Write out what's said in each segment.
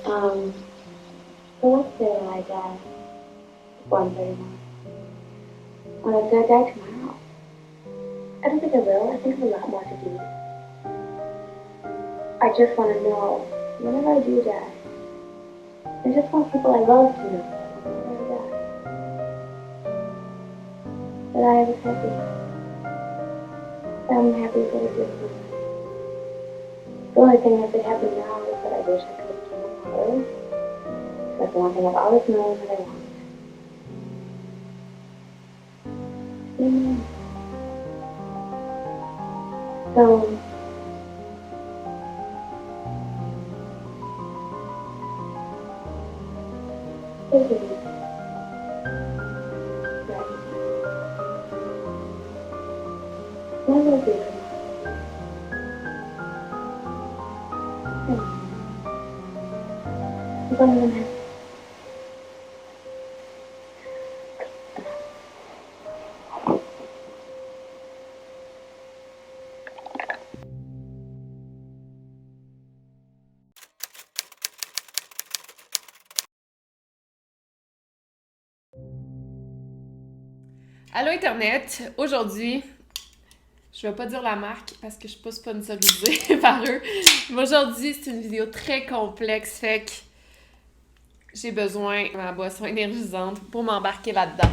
Um, so let's say that I die at 1:31. Well, let's say I die tomorrow. I don't think I will. I think I have a lot more to do. I just want to know, whenever I do die, I just want people I love to know whenever I die, that I was happy. That I'm happy for the good moment. The only thing that could happen now is that I wish I could have killed my mother. That's the one thing I've always known that I want. So, thank you. I love you. I'm going to Allô Internet, aujourd'hui, je vais pas dire la marque parce que je suis pas sponsorisée par eux, mais aujourd'hui c'est une vidéo très complexe, fait que j'ai besoin de ma boisson énergisante pour m'embarquer là-dedans.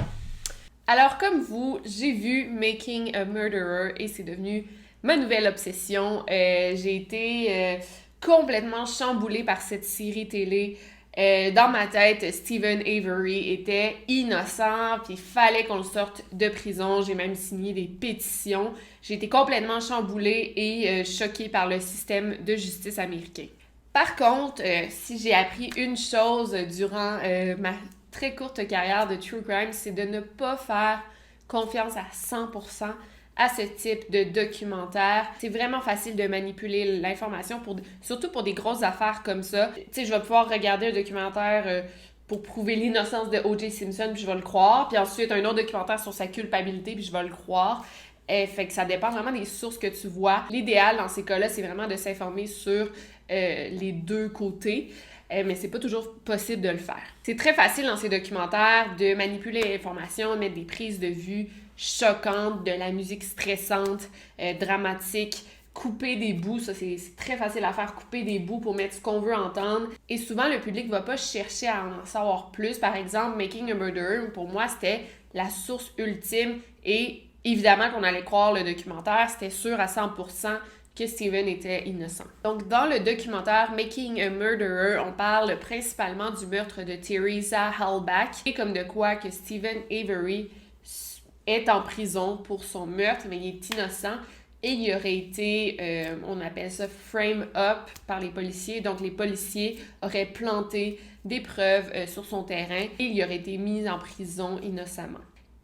Alors comme vous, j'ai vu Making a Murderer et c'est devenu ma nouvelle obsession. J'ai été complètement chamboulée par cette série télé. Dans ma tête, Stephen Avery était innocent, puis il fallait qu'on le sorte de prison. J'ai même signé des pétitions. J'ai été complètement chamboulée et choquée par le système de justice américain. Par contre, si j'ai appris une chose durant ma très courte carrière de True Crime, c'est de ne pas faire confiance à 100% à ce type de documentaire. C'est vraiment facile de manipuler l'information, surtout pour des grosses affaires comme ça. Tu sais, je vais pouvoir regarder un documentaire pour prouver l'innocence de O.J. Simpson, puis je vais le croire. Puis ensuite, un autre documentaire sur sa culpabilité, puis je vais le croire. Fait que ça dépend vraiment des sources que tu vois. L'idéal dans ces cas-là, c'est vraiment de s'informer sur les deux côtés. Mais c'est pas toujours possible de le faire. C'est très facile dans ces documentaires de manipuler l'information, mettre des prises de vue choquantes, de la musique stressante, dramatique, couper des bouts, ça c'est très facile à faire, couper des bouts pour mettre ce qu'on veut entendre. Et souvent, le public va pas chercher à en savoir plus. Par exemple, Making a Murderer, pour moi, c'était la source ultime et évidemment qu'on allait croire le documentaire, c'était sûr à 100% que Stephen était innocent. Donc, dans le documentaire Making a Murderer, on parle principalement du meurtre de Teresa Halbach et comme de quoi que Stephen Avery est en prison pour son meurtre, mais il est innocent et il aurait été, on appelle ça frame up par les policiers. Donc, les policiers auraient planté des preuves sur son terrain et il aurait été mis en prison innocemment.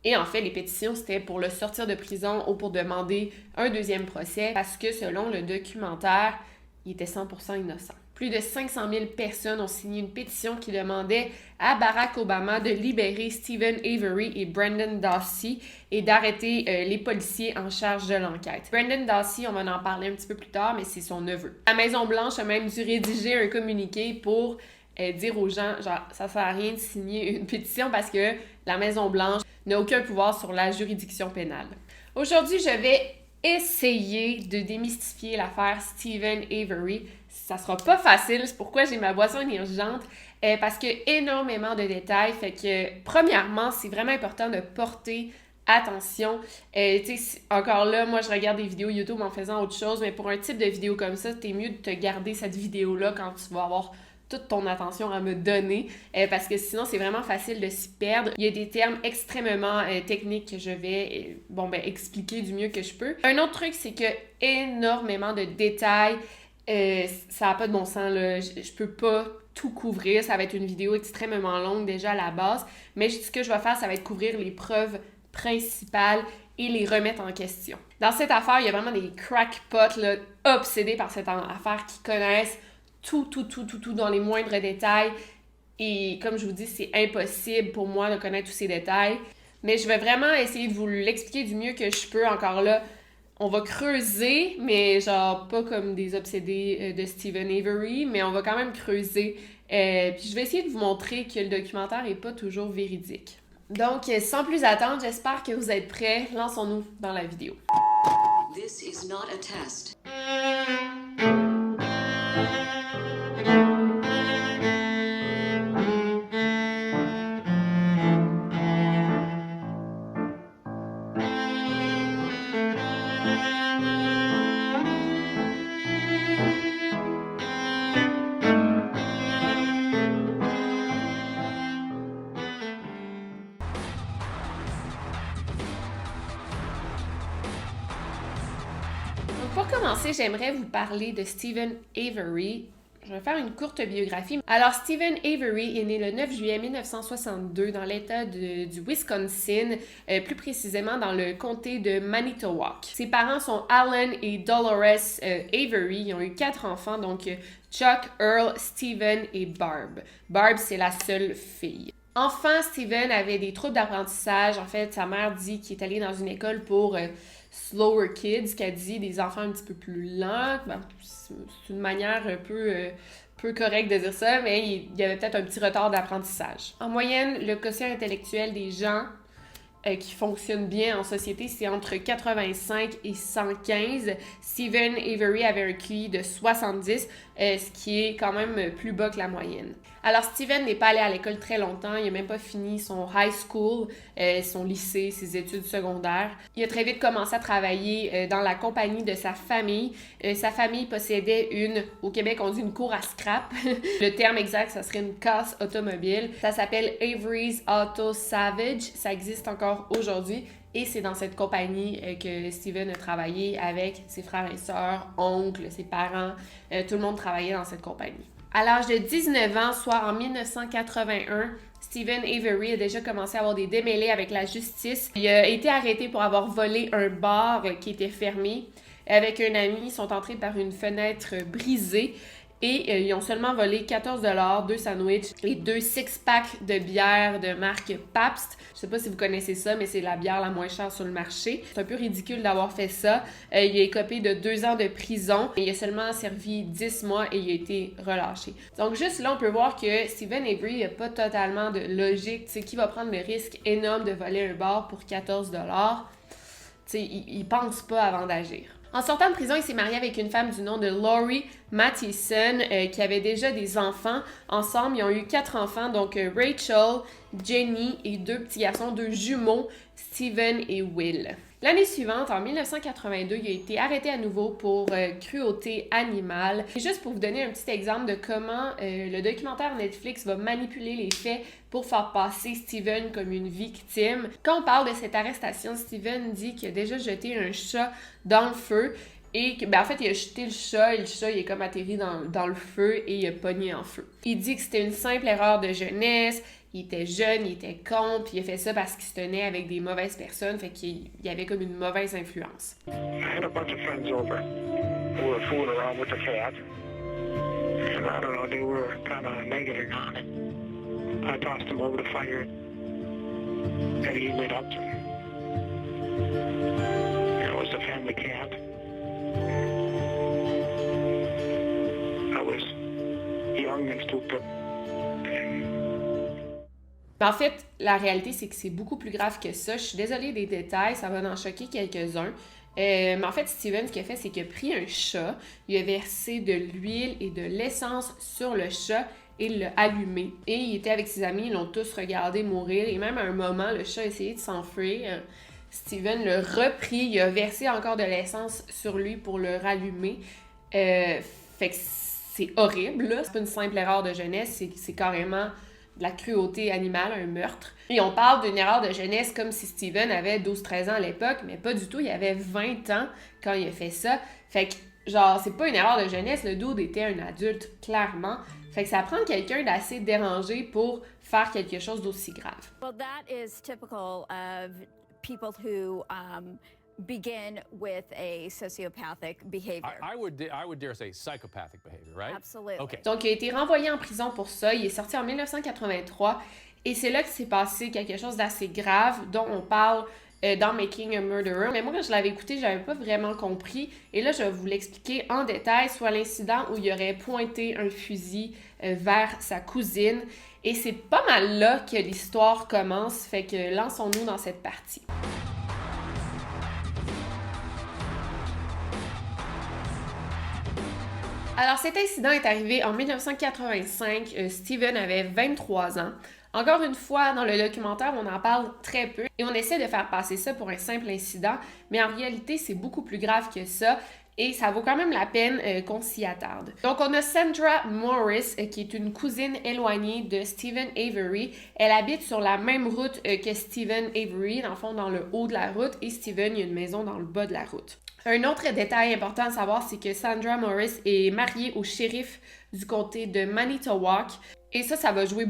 Et en fait, les pétitions, c'était pour le sortir de prison ou pour demander un deuxième procès parce que selon le documentaire, il était 100% innocent. Plus de 500 000 personnes ont signé une pétition qui demandait à Barack Obama de libérer Stephen Avery et Brendan Dassey et d'arrêter les policiers en charge de l'enquête. Brendan Dassey, on va en parler un petit peu plus tard, mais c'est son neveu. La Maison-Blanche a même dû rédiger un communiqué pour dire aux gens, genre, ça sert à rien de signer une pétition parce que la Maison-Blanche n'a aucun pouvoir sur la juridiction pénale. Aujourd'hui, je vais essayer de démystifier l'affaire Stephen Avery. Ça sera pas facile, c'est pourquoi j'ai ma boisson énergisante, parce qu'il y a énormément de détails. Fait que, premièrement, c'est vraiment important de porter attention. Encore là, moi, je regarde des vidéos YouTube en faisant autre chose, mais pour un type de vidéo comme ça, c'est mieux de te garder cette vidéo-là quand tu vas avoir toute ton attention à me donner, parce que sinon, c'est vraiment facile de s'y perdre. Il y a des termes extrêmement techniques que je vais expliquer du mieux que je peux. Un autre truc, c'est que énormément de détails, ça n'a pas de bon sens, là. Je peux pas tout couvrir. Ça va être une vidéo extrêmement longue déjà à la base, mais ce que je vais faire, ça va être couvrir les preuves principales et les remettre en question. Dans cette affaire, il y a vraiment des crackpots là, obsédés par cette affaire qui connaissent tout dans les moindres détails. Et comme je vous dis, c'est impossible pour moi de connaître tous ces détails. Mais je vais vraiment essayer de vous l'expliquer du mieux que je peux. Encore là, On va creuser, mais genre pas comme des obsédés de Stephen Avery, mais on va quand même creuser. Puis je vais essayer de vous montrer que le documentaire est pas toujours véridique. Donc, sans plus attendre, j'espère que vous êtes prêts. Lançons-nous dans la vidéo. This is not a test. Pour commencer, j'aimerais vous parler de Stephen Avery. Je vais faire une courte biographie. Alors, Stephen Avery est né le 9 juillet 1962 dans l'État du Wisconsin, plus précisément dans le comté de Manitowoc. Ses parents sont Alan et Dolores Avery. Ils ont eu 4 enfants, donc Chuck, Earl, Stephen et Barb. Barb, c'est la seule fille. Enfant, Stephen avait des troubles d'apprentissage. En fait, sa mère dit qu'il est allé dans une école pour slower kids, qu'elle dit des enfants un petit peu plus lents. Ben, c'est une manière un peu correcte de dire ça, mais il y avait peut-être un petit retard d'apprentissage. En moyenne, le quotient intellectuel des gens qui fonctionnent bien en société, c'est entre 85 et 115. Stephen Avery avait un QI de 70, ce qui est quand même plus bas que la moyenne. Alors, Stephen n'est pas allé à l'école très longtemps. Il n'a même pas fini son high school, son lycée, ses études secondaires. Il a très vite commencé à travailler dans la compagnie de sa famille. Sa famille possédait au Québec, on dit une cour à scrap. Le terme exact, ça serait une casse automobile. Ça s'appelle Avery's Auto Salvage. Ça existe encore aujourd'hui. Et c'est dans cette compagnie que Stephen a travaillé avec ses frères et sœurs, oncles, ses parents. Tout le monde travaillait dans cette compagnie. À l'âge de 19 ans, soit en 1981, Stephen Avery a déjà commencé à avoir des démêlés avec la justice. Il a été arrêté pour avoir volé un bar qui était fermé. Avec un ami, ils sont entrés par une fenêtre brisée et ils ont seulement volé 14 $, 2 sandwichs et 2 six-packs de bière de marque Pabst. Je sais pas si vous connaissez ça, mais c'est la bière la moins chère sur le marché. C'est un peu ridicule d'avoir fait ça. Il a écopé de 2 ans de prison. Il a seulement servi 10 mois et il a été relâché. Donc juste là, on peut voir que Stephen Avery n'a pas totalement de logique. Tu sais, qui va prendre le risque énorme de voler un bar pour 14 $? Tu sais, il pense pas avant d'agir. En sortant de prison, il s'est marié avec une femme du nom de Laurie Mathieson qui avait déjà des enfants. Ensemble, ils ont eu 4 enfants, donc Rachel, Jenny et 2 petits garçons, 2 jumeaux, Stephen et Will. L'année suivante, en 1982, il a été arrêté à nouveau pour cruauté animale. Et juste pour vous donner un petit exemple de comment le documentaire Netflix va manipuler les faits pour faire passer Stephen comme une victime. Quand on parle de cette arrestation, Stephen dit qu'il a déjà jeté un chat dans le feu et que, en fait, il a jeté le chat et le chat, il est comme atterri dans le feu et il a pogné en feu. Il dit que c'était une simple erreur de jeunesse. Il était jeune, il était con, puis il a fait ça parce qu'il se tenait avec des mauvaises personnes, fait qu'il y avait comme une mauvaise influence. I had a bunch of friends over who were fooling around with the cat. And I don't know, they were kind of negative on it. I tossed him over the fire, and he lit up to me. It was a family cat. I was young and stupid. En fait, la réalité, c'est que c'est beaucoup plus grave que ça. Je suis désolée des détails, ça va en choquer quelques-uns. Mais en fait, Stephen, ce qu'il a fait, c'est qu'il a pris un chat, il a versé de l'huile et de l'essence sur le chat et il l'a allumé. Et il était avec ses amis, ils l'ont tous regardé mourir. Et même à un moment, le chat a essayé de s'enfuir. Stephen l'a repris, il a versé encore de l'essence sur lui pour le rallumer. Fait que c'est horrible, là. C'est pas une simple erreur de jeunesse, c'est carrément de la cruauté animale, un meurtre. Et on parle d'une erreur de jeunesse comme si Stephen avait 12-13 ans à l'époque, mais pas du tout, il avait 20 ans quand il a fait ça. Fait que, genre, c'est pas une erreur de jeunesse, le dude était un adulte, clairement. Fait que ça prend quelqu'un d'assez dérangé pour faire quelque chose d'aussi grave. Well, that is typical of people who begin with a sociopathic behavior. I would dare say psychopathic behavior, right? Absolutely. Okay. Donc, il a été renvoyé en prison pour ça. Il est sorti en 1983. Et c'est là que s'est passé quelque chose d'assez grave, dont on parle dans Making a Murderer. Mais moi, quand je l'avais écouté, j'avais pas vraiment compris. Et là, je vais vous l'expliquer en détail, soit l'incident où il aurait pointé un fusil vers sa cousine. Et c'est pas mal là que l'histoire commence, fait que lançons-nous dans cette partie. Alors, cet incident est arrivé en 1985. Steven avait 23 ans. Encore une fois, dans le documentaire, on en parle très peu et on essaie de faire passer ça pour un simple incident, mais en réalité, c'est beaucoup plus grave que ça et ça vaut quand même la peine qu'on s'y attarde. Donc, on a Sandra Morris, qui est une cousine éloignée de Steven Avery. Elle habite sur la même route que Steven Avery, dans le fond, dans le haut de la route, et Steven, il y a une maison dans le bas de la route. Un autre détail important à savoir, c'est que Sandra Morris est mariée au shérif du comté de Manitowoc. Et ça va jouer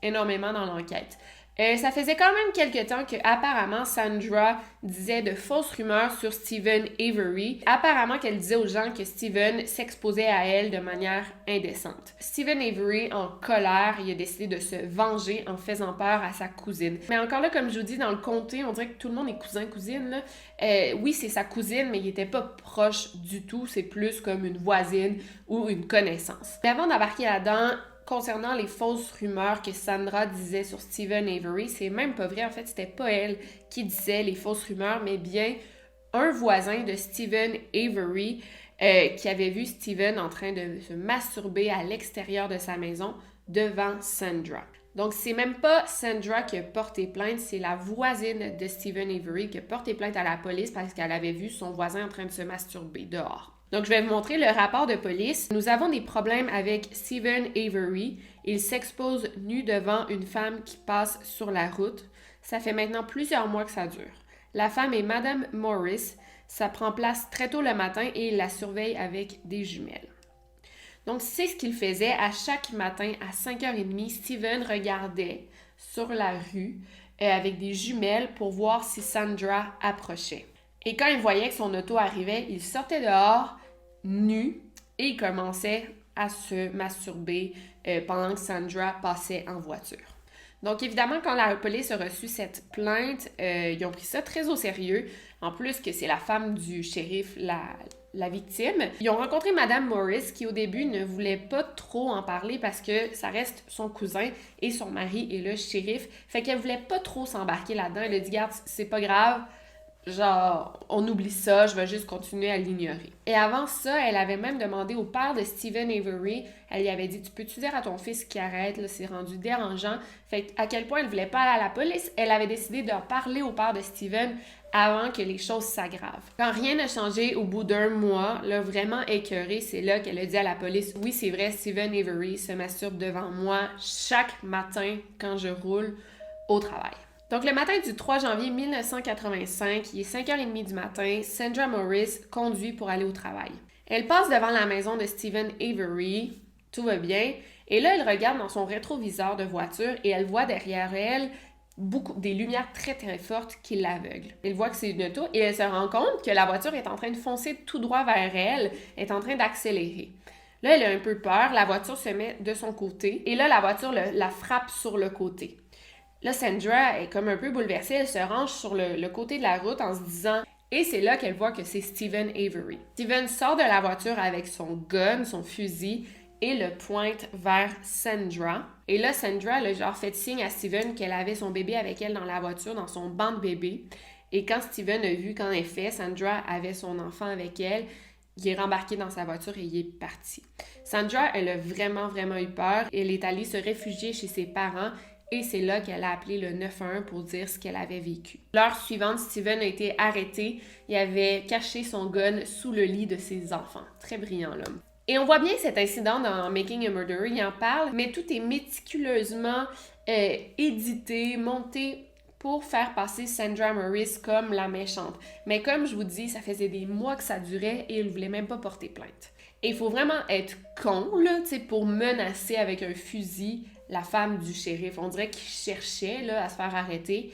énormément dans l'enquête. Ça faisait quand même quelques temps que, apparemment, Sandra disait de fausses rumeurs sur Steven Avery. Apparemment qu'elle disait aux gens que Steven s'exposait à elle de manière indécente. Steven Avery, en colère, il a décidé de se venger en faisant peur à sa cousine. Mais encore là, comme je vous dis, dans le comté, on dirait que tout le monde est cousin-cousine, là. Oui, c'est sa cousine, mais il était pas proche du tout. C'est plus comme une voisine ou une connaissance. Mais avant d'embarquer là-dedans, concernant les fausses rumeurs que Sandra disait sur Steven Avery, c'est même pas vrai. En fait, c'était pas elle qui disait les fausses rumeurs, mais bien un voisin de Steven Avery qui avait vu Steven en train de se masturber à l'extérieur de sa maison devant Sandra. Donc, c'est même pas Sandra qui a porté plainte, c'est la voisine de Steven Avery qui a porté plainte à la police parce qu'elle avait vu son voisin en train de se masturber dehors. Donc, je vais vous montrer le rapport de police. Nous avons des problèmes avec Steven Avery. Il s'expose nu devant une femme qui passe sur la route. Ça fait maintenant plusieurs mois que ça dure. La femme est Madame Morris. Ça prend place très tôt le matin et il la surveille avec des jumelles. Donc, c'est ce qu'il faisait. À chaque matin, à 5h30, Steven regardait sur la rue avec des jumelles pour voir si Sandra approchait. Et quand il voyait que son auto arrivait, il sortait dehors, nu, et il commençait à se masturber pendant que Sandra passait en voiture. Donc, évidemment, quand la police a reçu cette plainte, ils ont pris ça très au sérieux. En plus que c'est la femme du shérif, la victime. Ils ont rencontré Madame Morris, qui au début ne voulait pas trop en parler parce que ça reste son cousin et son mari est le shérif. Fait qu'elle voulait pas trop s'embarquer là-dedans. Elle a dit, garde, c'est pas grave. Genre, on oublie ça, je vais juste continuer à l'ignorer. Et avant ça, elle avait même demandé au père de Steven Avery, elle lui avait dit, tu peux-tu dire à ton fils qu'il arrête, là, c'est rendu dérangeant. Fait à quel point elle voulait pas aller à la police, elle avait décidé de parler au père de Steven avant que les choses s'aggravent. Quand rien n'a changé au bout d'un mois, là, vraiment écœurée, c'est là qu'elle a dit à la police, oui, c'est vrai, Steven Avery se masturbe devant moi chaque matin quand je roule au travail. Donc, le matin du 3 janvier 1985, il est 5h30 du matin, Sandra Morris conduit pour aller au travail. Elle passe devant la maison de Steven Avery, tout va bien, et là, elle regarde dans son rétroviseur de voiture et elle voit derrière elle des lumières très très fortes qui l'aveuglent. Elle voit que c'est une auto et elle se rend compte que la voiture est en train de foncer tout droit vers elle, est en train d'accélérer. Là, elle a un peu peur, la voiture se met de son côté et là, la voiture la frappe sur le côté. Là, Sandra est comme un peu bouleversée, elle se range sur le côté de la route en se disant... Et c'est là qu'elle voit que c'est Steven Avery. Steven sort de la voiture avec son gun, son fusil, et le pointe vers Sandra. Et là, Sandra a genre fait signe à Steven qu'elle avait son bébé avec elle dans la voiture, dans son banc de bébé. Et quand Steven a vu qu'en effet, Sandra avait son enfant avec elle, il est rembarqué dans sa voiture et il est parti. Sandra, elle a vraiment eu peur. Elle est allée se réfugier chez ses parents. Et c'est là qu'elle a appelé le 911 pour dire ce qu'elle avait vécu. L'heure suivante, Steven a été arrêté. Il avait caché son gun sous le lit de ses enfants. Très brillant, l'homme. Et on voit bien cet incident dans Making a Murderer, il en parle, mais tout est méticuleusement édité, monté pour faire passer Sandra Morris comme la méchante. Mais comme je vous dis, ça faisait des mois que ça durait et il ne voulait même pas porter plainte. Et il faut vraiment être con, là, tu sais, pour menacer avec un fusil la femme du shérif. On dirait qu'il cherchait là, à se faire arrêter.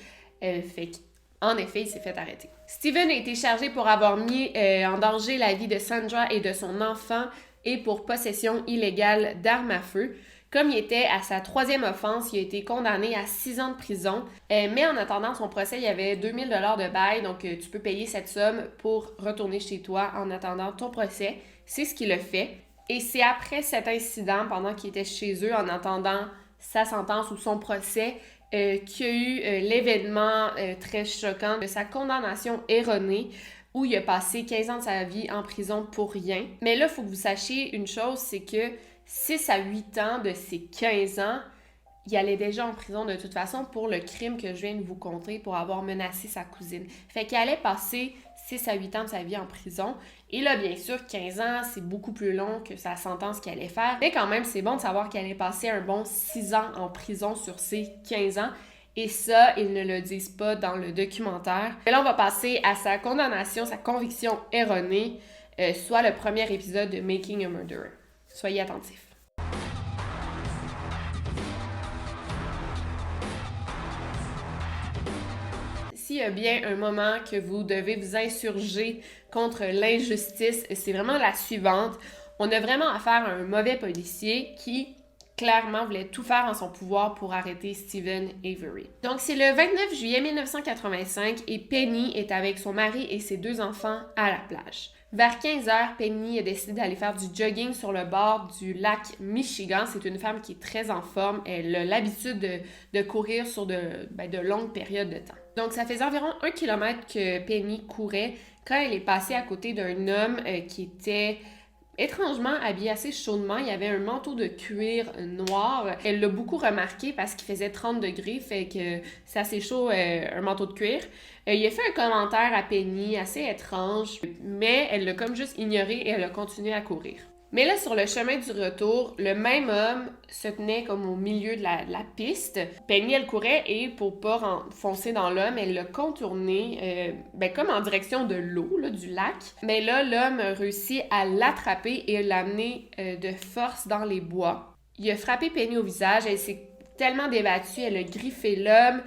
En effet, il s'est fait arrêter. Steven a été chargé pour avoir mis en danger la vie de Sandra et de son enfant et pour possession illégale d'armes à feu. Comme il était à sa 3e offense, il a été condamné à 6 ans de prison. Mais en attendant son procès, il y avait 2000 $ de bail, donc tu peux payer cette somme pour retourner chez toi en attendant ton procès. C'est ce qu'il a fait. Et c'est après cet incident, pendant qu'il était chez eux, en attendant sa sentence ou son procès, qu'il y a eu l'événement très choquant de sa condamnation erronée, où il a passé 15 ans de sa vie en prison pour rien. Mais là, il faut que vous sachiez une chose, c'est que 6 à 8 ans de ses 15 ans, il allait déjà en prison de toute façon pour le crime que je viens de vous conter, pour avoir menacé sa cousine. Fait qu'il allait passer 6 à 8 ans de sa vie en prison. Et là, bien sûr, 15 ans, c'est beaucoup plus long que sa sentence qu'il allait faire. Mais quand même, c'est bon de savoir qu'il allait passer un bon 6 ans en prison sur ses 15 ans. Et ça, ils ne le disent pas dans le documentaire. Et là, on va passer à sa condamnation, sa conviction erronée, soit le premier épisode de Making a Murderer. Soyez attentifs. S'il y a bien un moment que vous devez vous insurger contre l'injustice, c'est vraiment la suivante. On a vraiment affaire à un mauvais policier qui clairement voulait tout faire en son pouvoir pour arrêter Steven Avery. Donc, c'est le 29 juillet 1985 et Penny est avec son mari et ses 2 enfants à la plage. Vers 15h, Penny a décidé d'aller faire du jogging sur le bord du lac Michigan. C'est une femme qui est très en forme. Elle a l'habitude de courir sur de longues périodes de temps. Donc, ça faisait environ 1 kilomètre que Penny courait quand elle est passée à côté d'un homme qui était étrangement habillé assez chaudement. Il y avait un manteau de cuir noir. Elle l'a beaucoup remarqué parce qu'il faisait 30 degrés, fait que c'est assez chaud, un manteau de cuir. Il a fait un commentaire à Penny assez étrange, mais elle l'a comme juste ignoré et elle a continué à courir. Mais là, sur le chemin du retour, le même homme se tenait comme au milieu de la piste. Penny, elle courait et pour pas foncer dans l'homme, elle l'a contourné comme en direction de l'eau, là, du lac. Mais là, l'homme a réussi à l'attraper et l'a amené de force dans les bois. Il a frappé Penny au visage, elle s'est tellement débattue, elle a griffé l'homme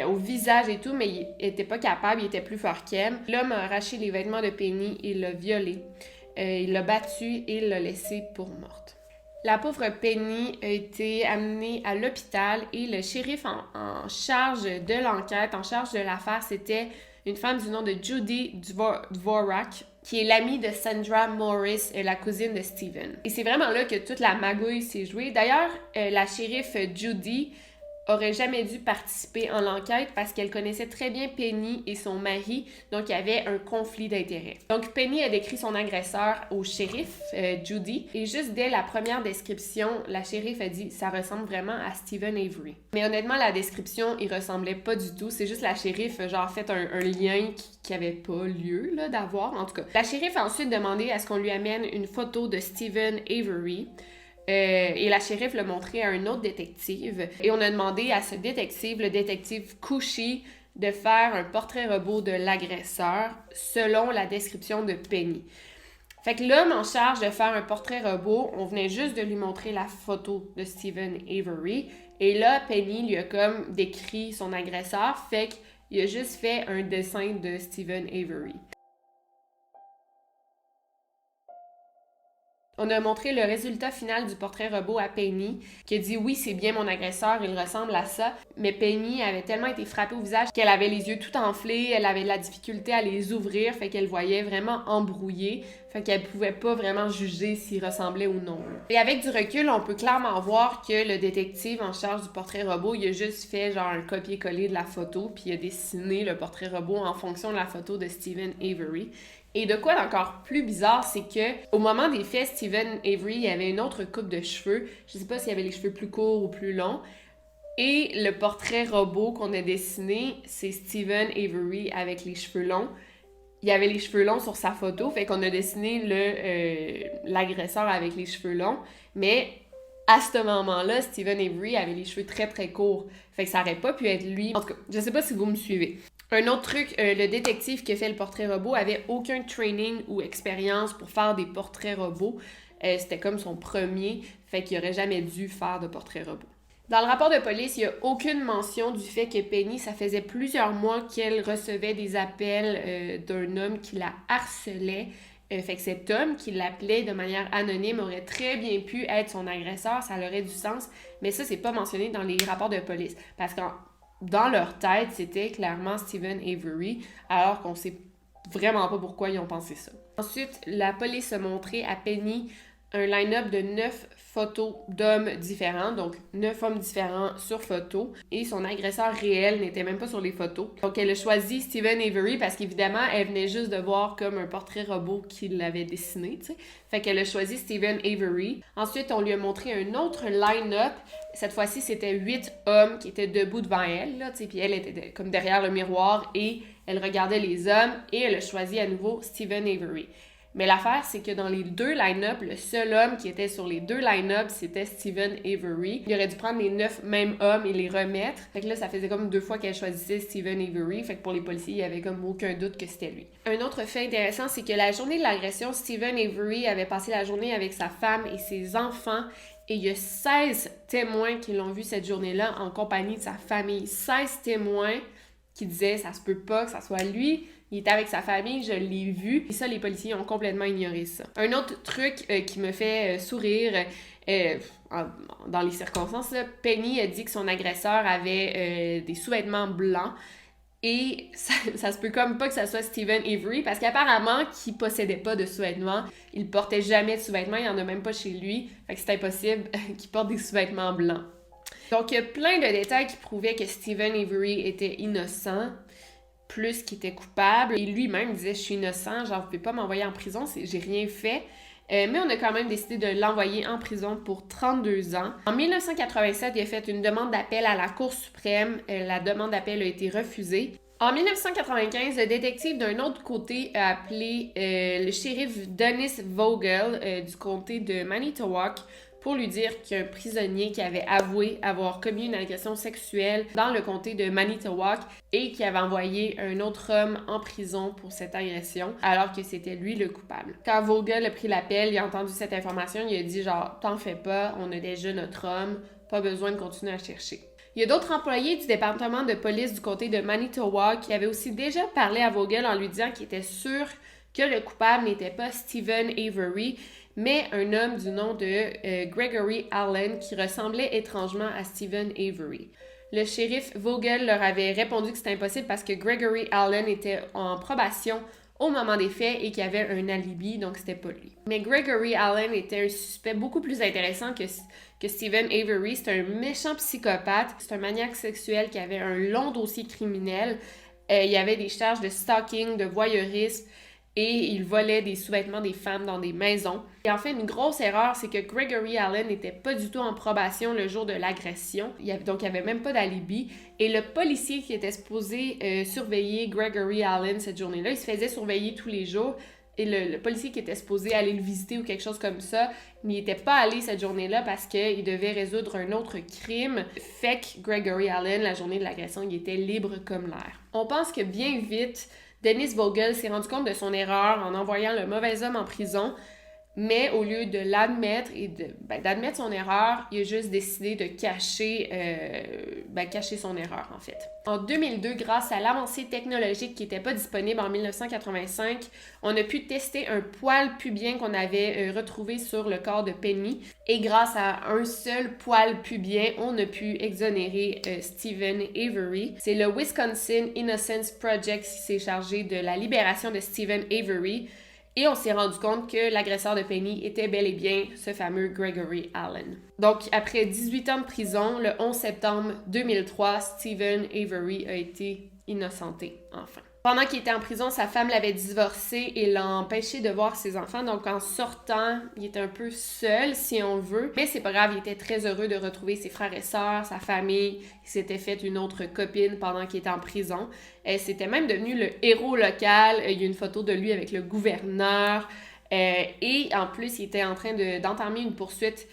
au visage et tout, mais il était pas capable, il était plus fort qu'elle. L'homme a arraché les vêtements de Penny et l'a violée. Il l'a battue et l'a laissée pour morte. La pauvre Penny a été amenée à l'hôpital et le shérif en charge de l'enquête, en charge de l'affaire, c'était une femme du nom de Judy Dvorak, qui est l'amie de Sandra Morris, la cousine de Steven. Et c'est vraiment là que toute la magouille s'est jouée. D'ailleurs, la shérif Judy aurait jamais dû participer en l'enquête parce qu'elle connaissait très bien Penny et son mari, donc il y avait un conflit d'intérêts. Donc Penny a décrit son agresseur au shérif, Judy, et juste dès la première description, la shérif a dit « ça ressemble vraiment à Steven Avery ». Mais honnêtement, la description, il ressemblait pas du tout, c'est juste la shérif fait un lien qui avait pas lieu là, d'avoir, en tout cas. La shérif a ensuite demandé à ce qu'on lui amène une photo de Steven Avery, et la shérif l'a montré à un autre détective. Et on a demandé à ce détective, le détective Cushy, de faire un portrait robot de l'agresseur selon la description de Penny. Fait que l'homme en charge de faire un portrait robot, on venait juste de lui montrer la photo de Steven Avery. Et là, Penny lui a comme décrit son agresseur, fait qu'il a juste fait un dessin de Steven Avery. On a montré le résultat final du portrait robot à Penny, qui a dit « Oui, c'est bien mon agresseur, il ressemble à ça », mais Penny avait tellement été frappée au visage qu'elle avait les yeux tout enflés, elle avait de la difficulté à les ouvrir, fait qu'elle voyait vraiment embrouillé, fait qu'elle pouvait pas vraiment juger s'il ressemblait ou non. Et avec du recul, on peut clairement voir que le détective en charge du portrait robot, il a juste fait genre un copier-coller de la photo, puis il a dessiné le portrait robot en fonction de la photo de Steven Avery. Et de quoi d'encore plus bizarre, c'est que au moment des faits, Steven Avery, il avait une autre coupe de cheveux. Je sais pas s'il avait les cheveux plus courts ou plus longs. Et le portrait robot qu'on a dessiné, c'est Steven Avery avec les cheveux longs. Il avait les cheveux longs sur sa photo, fait qu'on a dessiné l'agresseur avec les cheveux longs. Mais à ce moment-là, Steven Avery avait les cheveux très très courts. Fait que ça aurait pas pu être lui. En tout cas, je sais pas si vous me suivez. Un autre truc, le détective qui a fait le portrait robot avait aucun training ou expérience pour faire des portraits robots. C'était comme son premier, fait qu'il aurait jamais dû faire de portrait robot. Dans le rapport de police, il n'y a aucune mention du fait que Penny, ça faisait plusieurs mois qu'elle recevait des appels d'un homme qui la harcelait Fait que cet homme qui l'appelait de manière anonyme aurait très bien pu être son agresseur, ça aurait du sens, mais ça, c'est pas mentionné dans les rapports de police. Parce que dans leur tête, c'était clairement Steven Avery, alors qu'on sait vraiment pas pourquoi ils ont pensé ça. Ensuite, la police a montré à Penny un line-up de 9 photos d'hommes différents, donc 9 hommes différents sur photo, et son agresseur réel n'était même pas sur les photos. Donc elle a choisi Steven Avery parce qu'évidemment, elle venait juste de voir comme un portrait robot qui l'avait dessiné, tu sais. Fait qu'elle a choisi Steven Avery. Ensuite, on lui a montré un autre line-up. Cette fois-ci, c'était 8 hommes qui étaient debout devant elle, là, tu sais, puis elle était comme derrière le miroir et elle regardait les hommes et elle a choisi à nouveau Steven Avery. Mais l'affaire, c'est que dans les deux line-up, le seul homme qui était sur les deux line-up, c'était Steven Avery. Il aurait dû prendre les 9 mêmes hommes et les remettre. Fait que là, ça faisait comme 2 fois qu'elle choisissait Steven Avery. Fait que pour les policiers, il y avait comme aucun doute que c'était lui. Un autre fait intéressant, c'est que la journée de l'agression, Steven Avery avait passé la journée avec sa femme et ses enfants. Et il y a 16 témoins qui l'ont vu cette journée-là en compagnie de sa famille. 16 témoins qui disaient « ça se peut pas que ça soit lui ». Il était avec sa famille, je l'ai vu. Et ça, les policiers ont complètement ignoré ça. Un autre truc qui me fait sourire dans les circonstances, là, Penny a dit que son agresseur avait des sous-vêtements blancs. Et ça se peut comme pas que ça soit Steven Avery, parce qu'apparemment, qu'il possédait pas de sous-vêtements. Il portait jamais de sous-vêtements, il y en a même pas chez lui. Fait que c'est impossible qu'il porte des sous-vêtements blancs. Donc, il y a plein de détails qui prouvaient que Steven Avery était innocent, plus qu'il était coupable. Et lui-même disait « je suis innocent, genre vous pouvez pas m'envoyer en prison, j'ai rien fait ». Mais on a quand même décidé de l'envoyer en prison pour 32 ans. En 1987, il a fait une demande d'appel à la Cour suprême. La demande d'appel a été refusée. En 1995, le détective d'un autre côté a appelé le shérif Dennis Vogel du comté de Manitowoc pour lui dire qu'il y a un prisonnier qui avait avoué avoir commis une agression sexuelle dans le comté de Manitowoc et qui avait envoyé un autre homme en prison pour cette agression, alors que c'était lui le coupable. Quand Vogel a pris l'appel, il a entendu cette information, il a dit genre « t'en fais pas, on a déjà notre homme, pas besoin de continuer à chercher ». Il y a d'autres employés du département de police du comté de Manitowoc qui avaient aussi déjà parlé à Vogel en lui disant qu'il était sûr que le coupable n'était pas Steven Avery, mais un homme du nom de Gregory Allen qui ressemblait étrangement à Steven Avery. Le shérif Vogel leur avait répondu que c'était impossible parce que Gregory Allen était en probation au moment des faits et qu'il avait un alibi, donc c'était pas lui. Mais Gregory Allen était un suspect beaucoup plus intéressant que Steven Avery. C'est un méchant psychopathe, c'est un maniaque sexuel qui avait un long dossier criminel. Il y avait des charges de stalking, de voyeurisme, et il volait des sous-vêtements des femmes dans des maisons. Et en fait, une grosse erreur, c'est que Gregory Allen n'était pas du tout en probation le jour de l'agression. Donc, il n'y avait même pas d'alibi. Et le policier qui était supposé surveiller Gregory Allen cette journée-là, il se faisait surveiller tous les jours. Et le policier qui était supposé aller le visiter ou quelque chose comme ça, n'y était pas allé cette journée-là parce qu'il devait résoudre un autre crime. Fait que Gregory Allen, la journée de l'agression, il était libre comme l'air. On pense que bien vite, Dennis Vogel s'est rendu compte de son erreur en envoyant le mauvais homme en prison, mais au lieu de l'admettre et d'admettre son erreur, il a juste décidé de cacher son erreur, en fait. En 2002, grâce à l'avancée technologique qui n'était pas disponible en 1985, on a pu tester un poil pubien qu'on avait retrouvé sur le corps de Penny. Et grâce à un seul poil pubien, on a pu exonérer Steven Avery. C'est le Wisconsin Innocence Project qui s'est chargé de la libération de Steven Avery. Et on s'est rendu compte que l'agresseur de Penny était bel et bien ce fameux Gregory Allen. Donc, après 18 ans de prison, le 11 septembre 2003, Steven Avery a été innocenté, enfin. Pendant qu'il était en prison, sa femme l'avait divorcé et l'a empêché de voir ses enfants. Donc, en sortant, il était un peu seul, si on veut. Mais c'est pas grave, il était très heureux de retrouver ses frères et sœurs, sa famille. Il s'était fait une autre copine pendant qu'il était en prison. C'était même devenu le héros local. Il y a une photo de lui avec le gouverneur. Et en plus, il était en train d'entamer une poursuite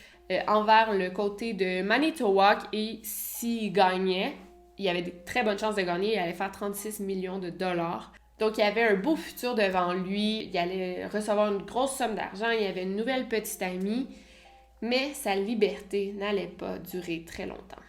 envers le côté de Manitowoc. Et s'il gagnait, il y avait de très bonnes chances de gagner. Il allait faire 36 millions de dollars. Donc, il y avait un beau futur devant lui. Il allait recevoir une grosse somme d'argent. Il y avait une nouvelle petite amie. Mais sa liberté n'allait pas durer très longtemps.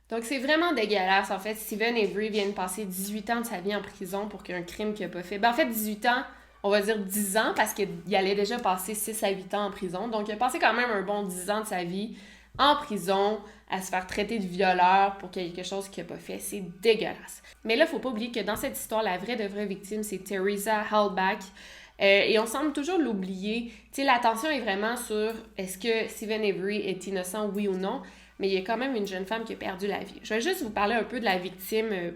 Donc c'est vraiment dégueulasse. En fait, Steven Avery vient de passer 18 ans de sa vie en prison pour un crime qu'il n'a pas fait. Ben, en fait, 18 ans, on va dire 10 ans, parce qu'il allait déjà passer 6 à 8 ans en prison. Donc il a passé quand même un bon 10 ans de sa vie en prison à se faire traiter de violeur pour quelque chose qu'il n'a pas fait. C'est dégueulasse. Mais là, il ne faut pas oublier que dans cette histoire, la vraie victime, c'est Teresa Halbach. Et on semble toujours l'oublier. Tu sais, l'attention est vraiment sur est-ce que Steven Avery est innocent, oui ou non, mais il y a quand même une jeune femme qui a perdu la vie. Je vais juste vous parler un peu de la victime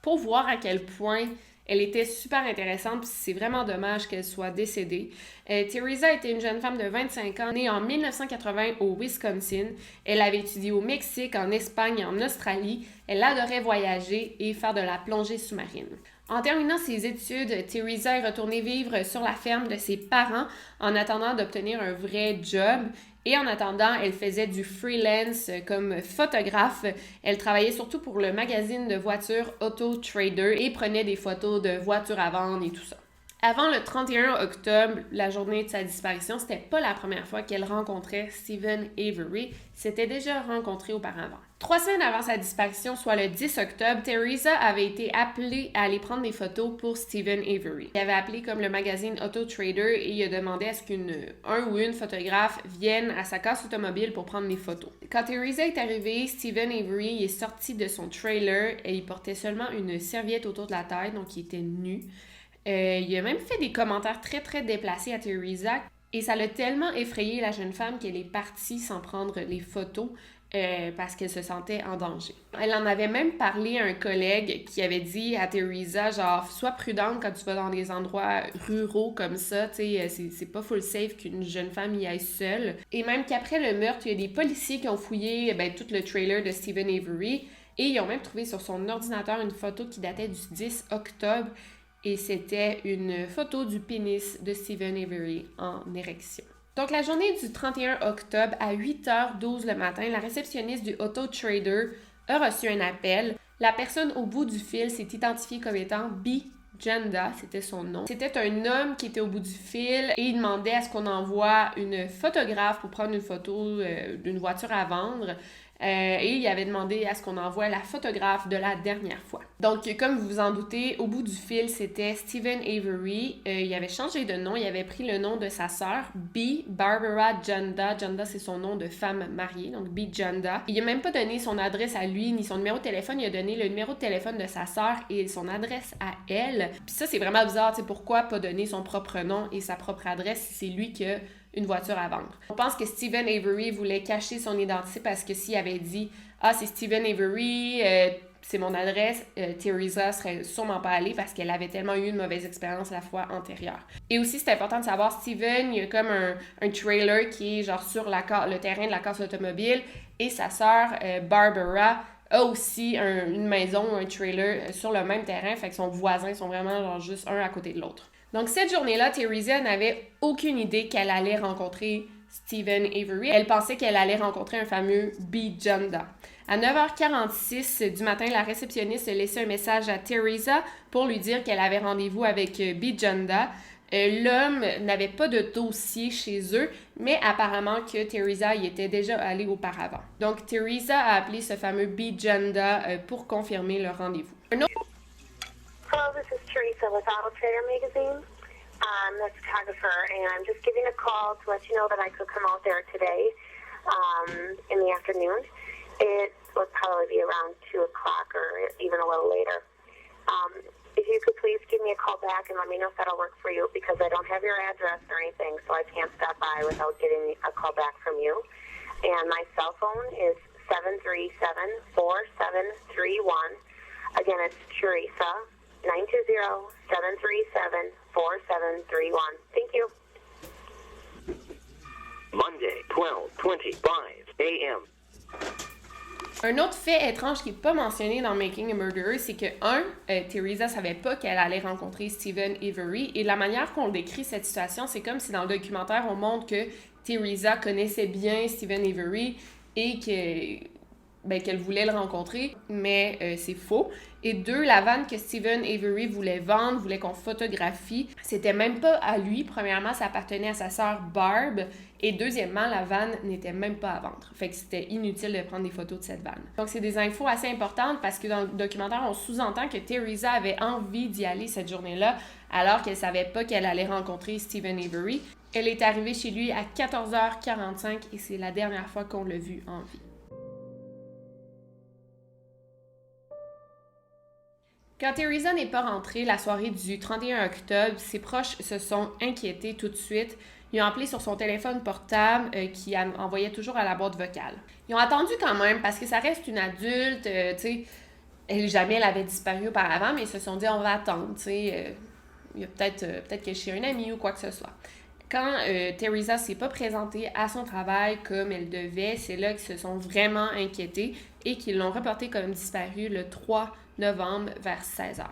pour voir à quel point elle était super intéressante, puis c'est vraiment dommage qu'elle soit décédée. Teresa était une jeune femme de 25 ans, née en 1980 au Wisconsin. Elle avait étudié au Mexique, en Espagne et en Australie. Elle adorait voyager et faire de la plongée sous-marine. En terminant ses études, Teresa est retournée vivre sur la ferme de ses parents en attendant d'obtenir un vrai job. Et en attendant, elle faisait du freelance comme photographe. Elle travaillait surtout pour le magazine de voitures Auto Trader et prenait des photos de voitures à vendre et tout ça. Avant le 31 octobre, la journée de sa disparition, c'était pas la première fois qu'elle rencontrait Steven Avery. S'était déjà rencontrés auparavant. 3 semaines avant sa disparition, soit le 10 octobre, Teresa avait été appelée à aller prendre des photos pour Steven Avery. Il avait appelé comme le magazine Auto Trader et il a demandé à ce qu'un ou une photographe vienne à sa casse automobile pour prendre des photos. Quand Teresa est arrivée, Steven Avery est sorti de son trailer et il portait seulement une serviette autour de la tête, donc il était nu. Il a même fait des commentaires très déplacés à Teresa et ça l'a tellement effrayé la jeune femme qu'elle est partie sans prendre les photos parce qu'elle se sentait en danger. Elle en avait même parlé à un collègue qui avait dit à Teresa, genre, sois prudente quand tu vas dans des endroits ruraux comme ça, tu sais, c'est pas full safe qu'une jeune femme y aille seule. Et même qu'après le meurtre, il y a des policiers qui ont fouillé tout le trailer de Steven Avery et ils ont même trouvé sur son ordinateur une photo qui datait du 10 octobre. Et c'était une photo du pénis de Steven Avery en érection. Donc, la journée du 31 octobre, à 8h12 le matin, la réceptionniste du Auto Trader a reçu un appel. La personne au bout du fil s'est identifiée comme étant B. Janda, c'était son nom. C'était un homme qui était au bout du fil et il demandait à ce qu'on envoie une photographe pour prendre une photo d'une voiture à vendre. Et il avait demandé à ce qu'on envoie la photographe de la dernière fois. Donc, comme vous vous en doutez, au bout du fil, c'était Steven Avery. Il avait changé de nom. Il avait pris le nom de sa sœur, B. Barbara Janda. Janda, c'est son nom de femme mariée, donc B. Janda. Il n'a même pas donné son adresse à lui, ni son numéro de téléphone. Il a donné le numéro de téléphone de sa sœur et son adresse à elle. Puis ça, c'est vraiment bizarre. Tu sais, pourquoi pas donner son propre nom et sa propre adresse si c'est lui qui a une voiture à vendre. On pense que Steven Avery voulait cacher son identité parce que s'il avait dit « Ah, c'est Steven Avery, c'est mon adresse », Teresa serait sûrement pas allée parce qu'elle avait tellement eu une mauvaise expérience la fois antérieure. Et aussi, c'est important de savoir, Steven, il y a comme un trailer qui est genre sur le terrain de la casse automobile et sa sœur, Barbara, a aussi une maison ou un trailer sur le même terrain, fait que son voisin sont vraiment genre juste un à côté de l'autre. Donc, cette journée-là, Teresa n'avait aucune idée qu'elle allait rencontrer Steven Avery. Elle pensait qu'elle allait rencontrer un fameux B. Janda. À 9h46 du matin, la réceptionniste a laissé un message à Teresa pour lui dire qu'elle avait rendez-vous avec B. Janda. L'homme n'avait pas de dossier chez eux, mais apparemment que Teresa y était déjà allée auparavant. Donc, Teresa a appelé ce fameux B. Janda pour confirmer le rendez-vous. Hello, this is Teresa with Auto Trader Magazine. I'm the photographer, and I'm just giving a call to let you know that I could come out there today in the afternoon. It would probably be around 2 o'clock or even a little later. If you could please give me a call back and let me know if that'll work for you, because I don't have your address or anything, so I can't stop by without getting a call back from you. And my cell phone is 737-4731. Again, it's Teresa. 920-737-4731. Thank you. Monday, 12:25 a.m. Un autre fait étrange qui n'est pas mentionné dans Making a Murderer, c'est que, Teresa savait pas qu'elle allait rencontrer Steven Avery, et la manière qu'on décrit cette situation, c'est comme si dans le documentaire, on montre que Teresa connaissait bien Steven Avery et que qu'elle voulait le rencontrer, mais c'est faux. Et 2, la van que Steven Avery voulait vendre, voulait qu'on photographie, c'était même pas à lui. Premièrement, ça appartenait à sa sœur Barb. Et deuxièmement, la van n'était même pas à vendre. Fait que c'était inutile de prendre des photos de cette van. Donc, c'est des infos assez importantes parce que dans le documentaire, on sous-entend que Teresa avait envie d'y aller cette journée-là alors qu'elle savait pas qu'elle allait rencontrer Steven Avery. Elle est arrivée chez lui à 14h45 et c'est la dernière fois qu'on l'a vue en vie. Quand Teresa n'est pas rentrée la soirée du 31 octobre, ses proches se sont inquiétés tout de suite. Ils ont appelé sur son téléphone portable qui envoyait toujours à la boîte vocale. Ils ont attendu quand même parce que ça reste une adulte, tu sais, elle avait disparu auparavant, mais ils se sont dit on va attendre, tu sais, il y a peut-être qu'elle est chez un ami ou quoi que ce soit. Quand Teresa s'est pas présentée à son travail comme elle devait, c'est là qu'ils se sont vraiment inquiétés et qu'ils l'ont reportée comme disparue le 3 novembre vers 16h.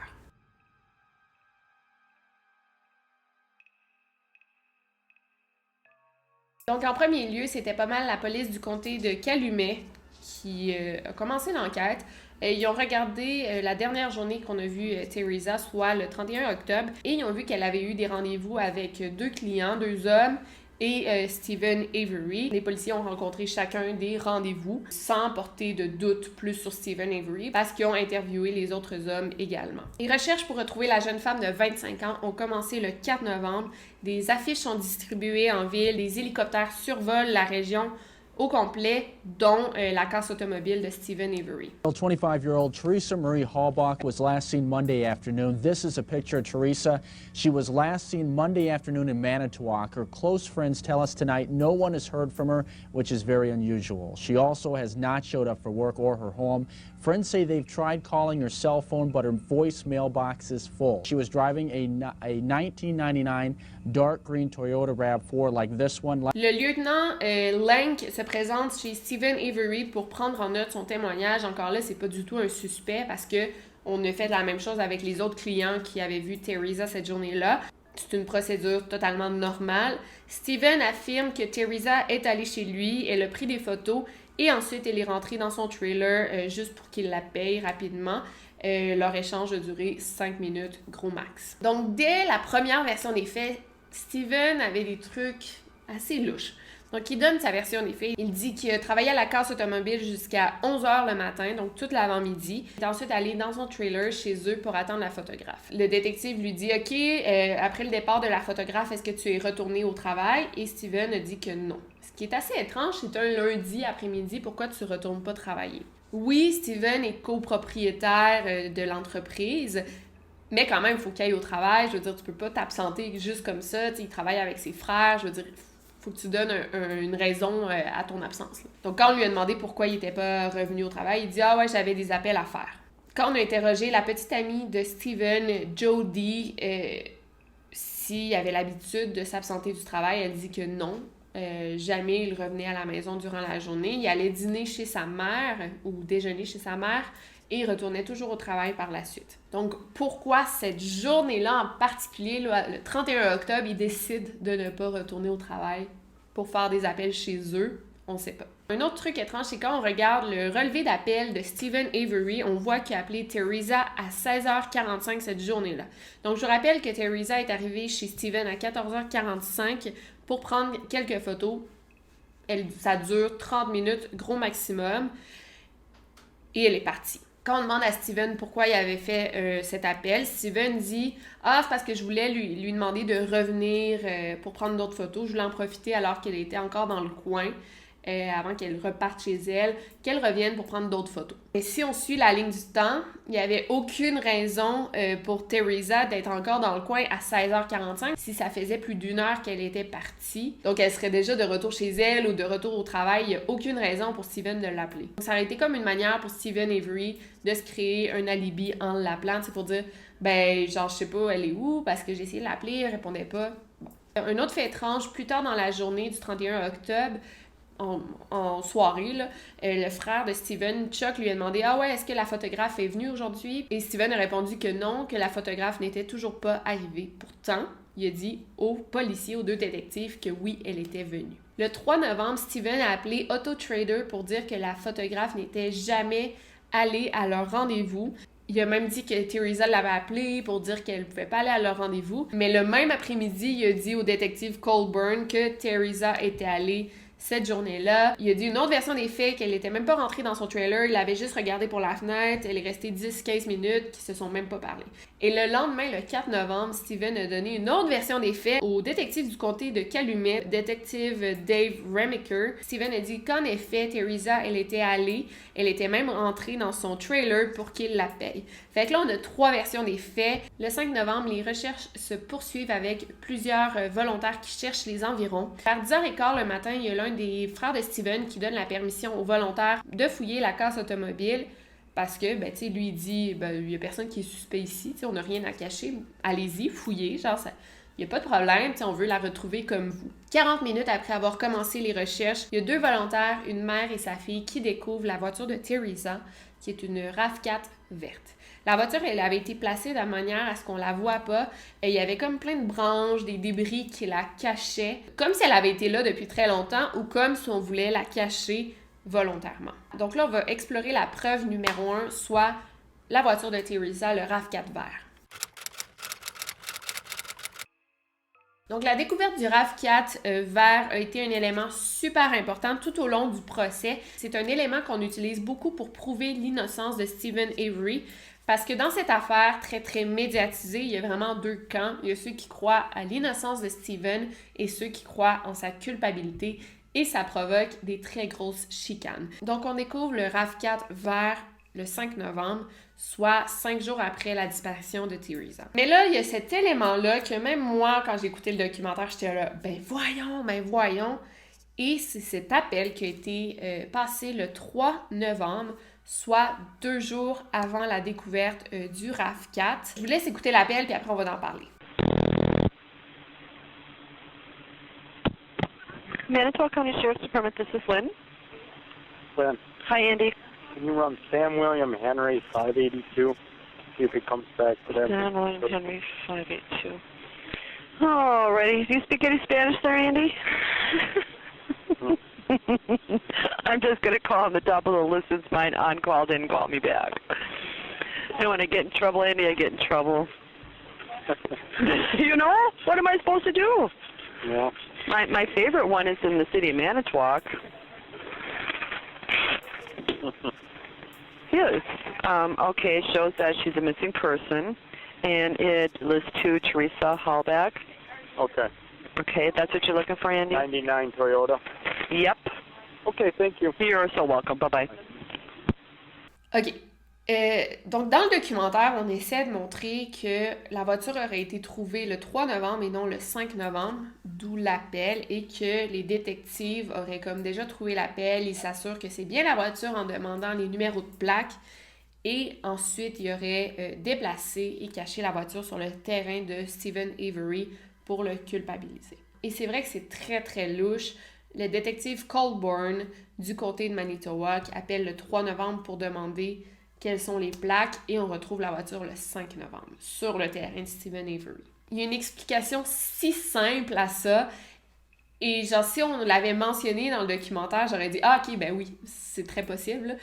Donc, en premier lieu, c'était pas mal la police du comté de Calumet qui a commencé l'enquête. Ils ont regardé la dernière journée qu'on a vu Teresa, soit le 31 octobre, et ils ont vu qu'elle avait eu des rendez-vous avec 2 clients, 2 hommes, et Steven Avery. Les policiers ont rencontré chacun des rendez-vous sans porter de doute plus sur Steven Avery parce qu'ils ont interviewé les autres hommes également. Les recherches pour retrouver la jeune femme de 25 ans ont commencé le 4 novembre. Des affiches sont distribuées en ville, des hélicoptères survolent la région au complet, dont la casse automobile de Steven Avery. 25-year-old Teresa Marie Halbach was last seen Monday afternoon. This is a picture of Teresa. She was last seen Monday afternoon in Manitowoc. Her close friends tell us tonight no one has heard from her, which is very unusual. She also has not showed up for work or her home. Friends say they've tried calling her cell phone, but her voicemail box is full. She was driving a 1999 dark green Toyota RAV4 like this one. Le lieutenant Lank se présente chez Steven Avery pour prendre en note son témoignage. Encore là, c'est pas du tout un suspect parce que on a fait la même chose avec les autres clients qui avaient vu Teresa cette journée-là. C'est une procédure totalement normale. Steven affirme que Teresa est allée chez lui, elle a pris des photos et ensuite elle est rentrée dans son trailer juste pour qu'il la paye rapidement. Leur échange a duré 5 minutes, gros max. Donc, dès la première version des faits, Steven avait des trucs assez louches. Donc, il donne sa version des faits. Il dit qu'il a travaillé à la casse automobile jusqu'à 11h le matin, donc toute l'avant-midi. Il est ensuite allé dans son trailer chez eux pour attendre la photographe. Le détective lui dit « OK, après le départ de la photographe, est-ce que tu es retourné au travail? » Et Steven a dit que non. Ce qui est assez étrange, c'est un lundi après-midi, pourquoi tu ne retournes pas travailler? Oui, Steven est copropriétaire de l'entreprise, mais quand même, il faut qu'il aille au travail. Je veux dire, tu peux pas t'absenter juste comme ça. Tu sais, il travaille avec ses frères. Je veux dire, faut que tu donnes une raison à ton absence. Là. Donc, quand on lui a demandé pourquoi il était pas revenu au travail, il dit « Ah ouais, j'avais des appels à faire. » Quand on a interrogé la petite amie de Steven, Jodie, s'il avait l'habitude de s'absenter du travail, elle dit que non. Jamais il revenait à la maison durant la journée. Il allait dîner chez sa mère ou déjeuner chez sa mère et il retournait toujours au travail par la suite. Donc, pourquoi cette journée-là en particulier, là, le 31 octobre, il décide de ne pas retourner au travail pour faire des appels chez eux? On ne sait pas. Un autre truc étrange, c'est quand on regarde le relevé d'appel de Steven Avery, on voit qu'il a appelé Teresa à 16h45 cette journée-là. Donc, je vous rappelle que Teresa est arrivée chez Steven à 14h45 pour prendre quelques photos. Ça dure 30 minutes, gros maximum. Et elle est partie. Quand on demande à Steven pourquoi il avait fait cet appel, Steven dit « Ah, c'est parce que je voulais lui demander de revenir pour prendre d'autres photos. Je voulais en profiter alors qu'elle était encore dans le coin. » avant qu'elle reparte chez elle, qu'elle revienne pour prendre d'autres photos. Et si on suit la ligne du temps, il n'y avait aucune raison pour Teresa d'être encore dans le coin à 16h45 si ça faisait plus d'1 heure qu'elle était partie. Donc, elle serait déjà de retour chez elle ou de retour au travail. Il n'y a aucune raison pour Steven de l'appeler. Donc, ça aurait été comme une manière pour Steven Avery de se créer un alibi en l'appelant. C'est pour dire, ben, genre, je sais pas, elle est où? Parce que j'ai essayé de l'appeler, elle répondait pas. Bon. Un autre fait étrange, plus tard dans la journée du 31 octobre, en soirée, là, le frère de Steven, Chuck, lui a demandé « Ah ouais, est-ce que la photographe est venue aujourd'hui? » Et Steven a répondu que non, que la photographe n'était toujours pas arrivée. Pourtant, il a dit aux policiers, aux 2 détectives, que oui, elle était venue. Le 3 novembre, Steven a appelé Autotrader pour dire que la photographe n'était jamais allée à leur rendez-vous. Il a même dit que Teresa l'avait appelé pour dire qu'elle ne pouvait pas aller à leur rendez-vous. Mais le même après-midi, il a dit au détective Colburn que Teresa était allée cette journée-là. Il a dit une autre version des faits, qu'elle n'était même pas rentrée dans son trailer, il l'avait juste regardé pour la fenêtre, elle est restée 10-15 minutes, qu'ils se sont même pas parlé. Et le lendemain, le 4 novembre, Steven a donné une autre version des faits au détective du comté de Calumet, détective Dave Remaker. Steven a dit qu'en effet, Teresa, elle était même rentrée dans son trailer pour qu'il la paye. Fait que là, on a 3 versions des faits. Le 5 novembre, les recherches se poursuivent avec plusieurs volontaires qui cherchent les environs. Vers 10h15 le matin, il y a l'un des frères de Steven qui donne la permission aux volontaires de fouiller la casse automobile parce que, ben, tu sais, lui, il dit, ben, il y a personne qui est suspect ici, tu sais, on n'a rien à cacher, allez-y, fouillez, genre, ça, il n'y a pas de problème, tu sais, on veut la retrouver comme vous. 40 minutes après avoir commencé les recherches, il y a 2 volontaires, une mère et sa fille, qui découvrent la voiture de Teresa, qui est une RAV4 verte. La voiture, elle avait été placée de manière à ce qu'on la voit pas. Et il y avait comme plein de branches, des débris qui la cachaient, comme si elle avait été là depuis très longtemps ou comme si on voulait la cacher volontairement. Donc là, on va explorer la preuve numéro 1, soit la voiture de Teresa, le RAV4 vert. Donc, la découverte du RAV4 vert a été un élément super important tout au long du procès. C'est un élément qu'on utilise beaucoup pour prouver l'innocence de Steven Avery. Parce que dans cette affaire très, très médiatisée, il y a vraiment 2 camps. Il y a ceux qui croient à l'innocence de Steven et ceux qui croient en sa culpabilité. Et ça provoque des très grosses chicanes. Donc, on découvre le RAV4 vert le 5 novembre, soit 5 jours après la disparition de Teresa. Mais là, il y a cet élément-là que même moi, quand j'ai écouté le documentaire, j'étais là, ben voyons. Et c'est cet appel qui a été passé le 3 novembre, soit 2 jours avant la découverte du RAV4. Je vous laisse écouter l'appel, puis après on va en parler. Manitowoc County Sheriff's Department, this is Lynn. Lynn, Hi, Andy. can you run Sam William Henry 582? See if it comes back to that. Sam William Henry 582. Alrighty. Do you speak any Spanish there, Andy? I'm just going to call on the top of the list since mine on-call didn't call me back. And when I get in trouble, Andy, I get in trouble. You know? What am I supposed to do? Yeah. My favorite one is in the city of Manitowoc. Yes. Okay, it shows that she's a missing person, and it lists to Teresa Hallback. Okay. Okay, that's what you're looking for, Andy? 99 Toyota. Yep. Okay, thank you. You're so welcome. Bye-bye. OK. Donc, dans le documentaire, on essaie de montrer que la voiture aurait été trouvée le 3 novembre et non le 5 novembre, d'où l'appel, et que les détectives auraient comme déjà trouvé l'appel, ils s'assurent que c'est bien la voiture en demandant les numéros de plaque, et ensuite, ils auraient déplacé et caché la voiture sur le terrain de Steven Avery pour le culpabiliser. Et c'est vrai que c'est très, très louche. Le détective Colburn du comté de Manitowoc appelle le 3 novembre pour demander quelles sont les plaques, et on retrouve la voiture le 5 novembre sur le terrain de Steven Avery. Il y a une explication si simple à ça, et genre si on l'avait mentionné dans le documentaire, j'aurais dit « Ah ok, ben oui, c'est très possible »,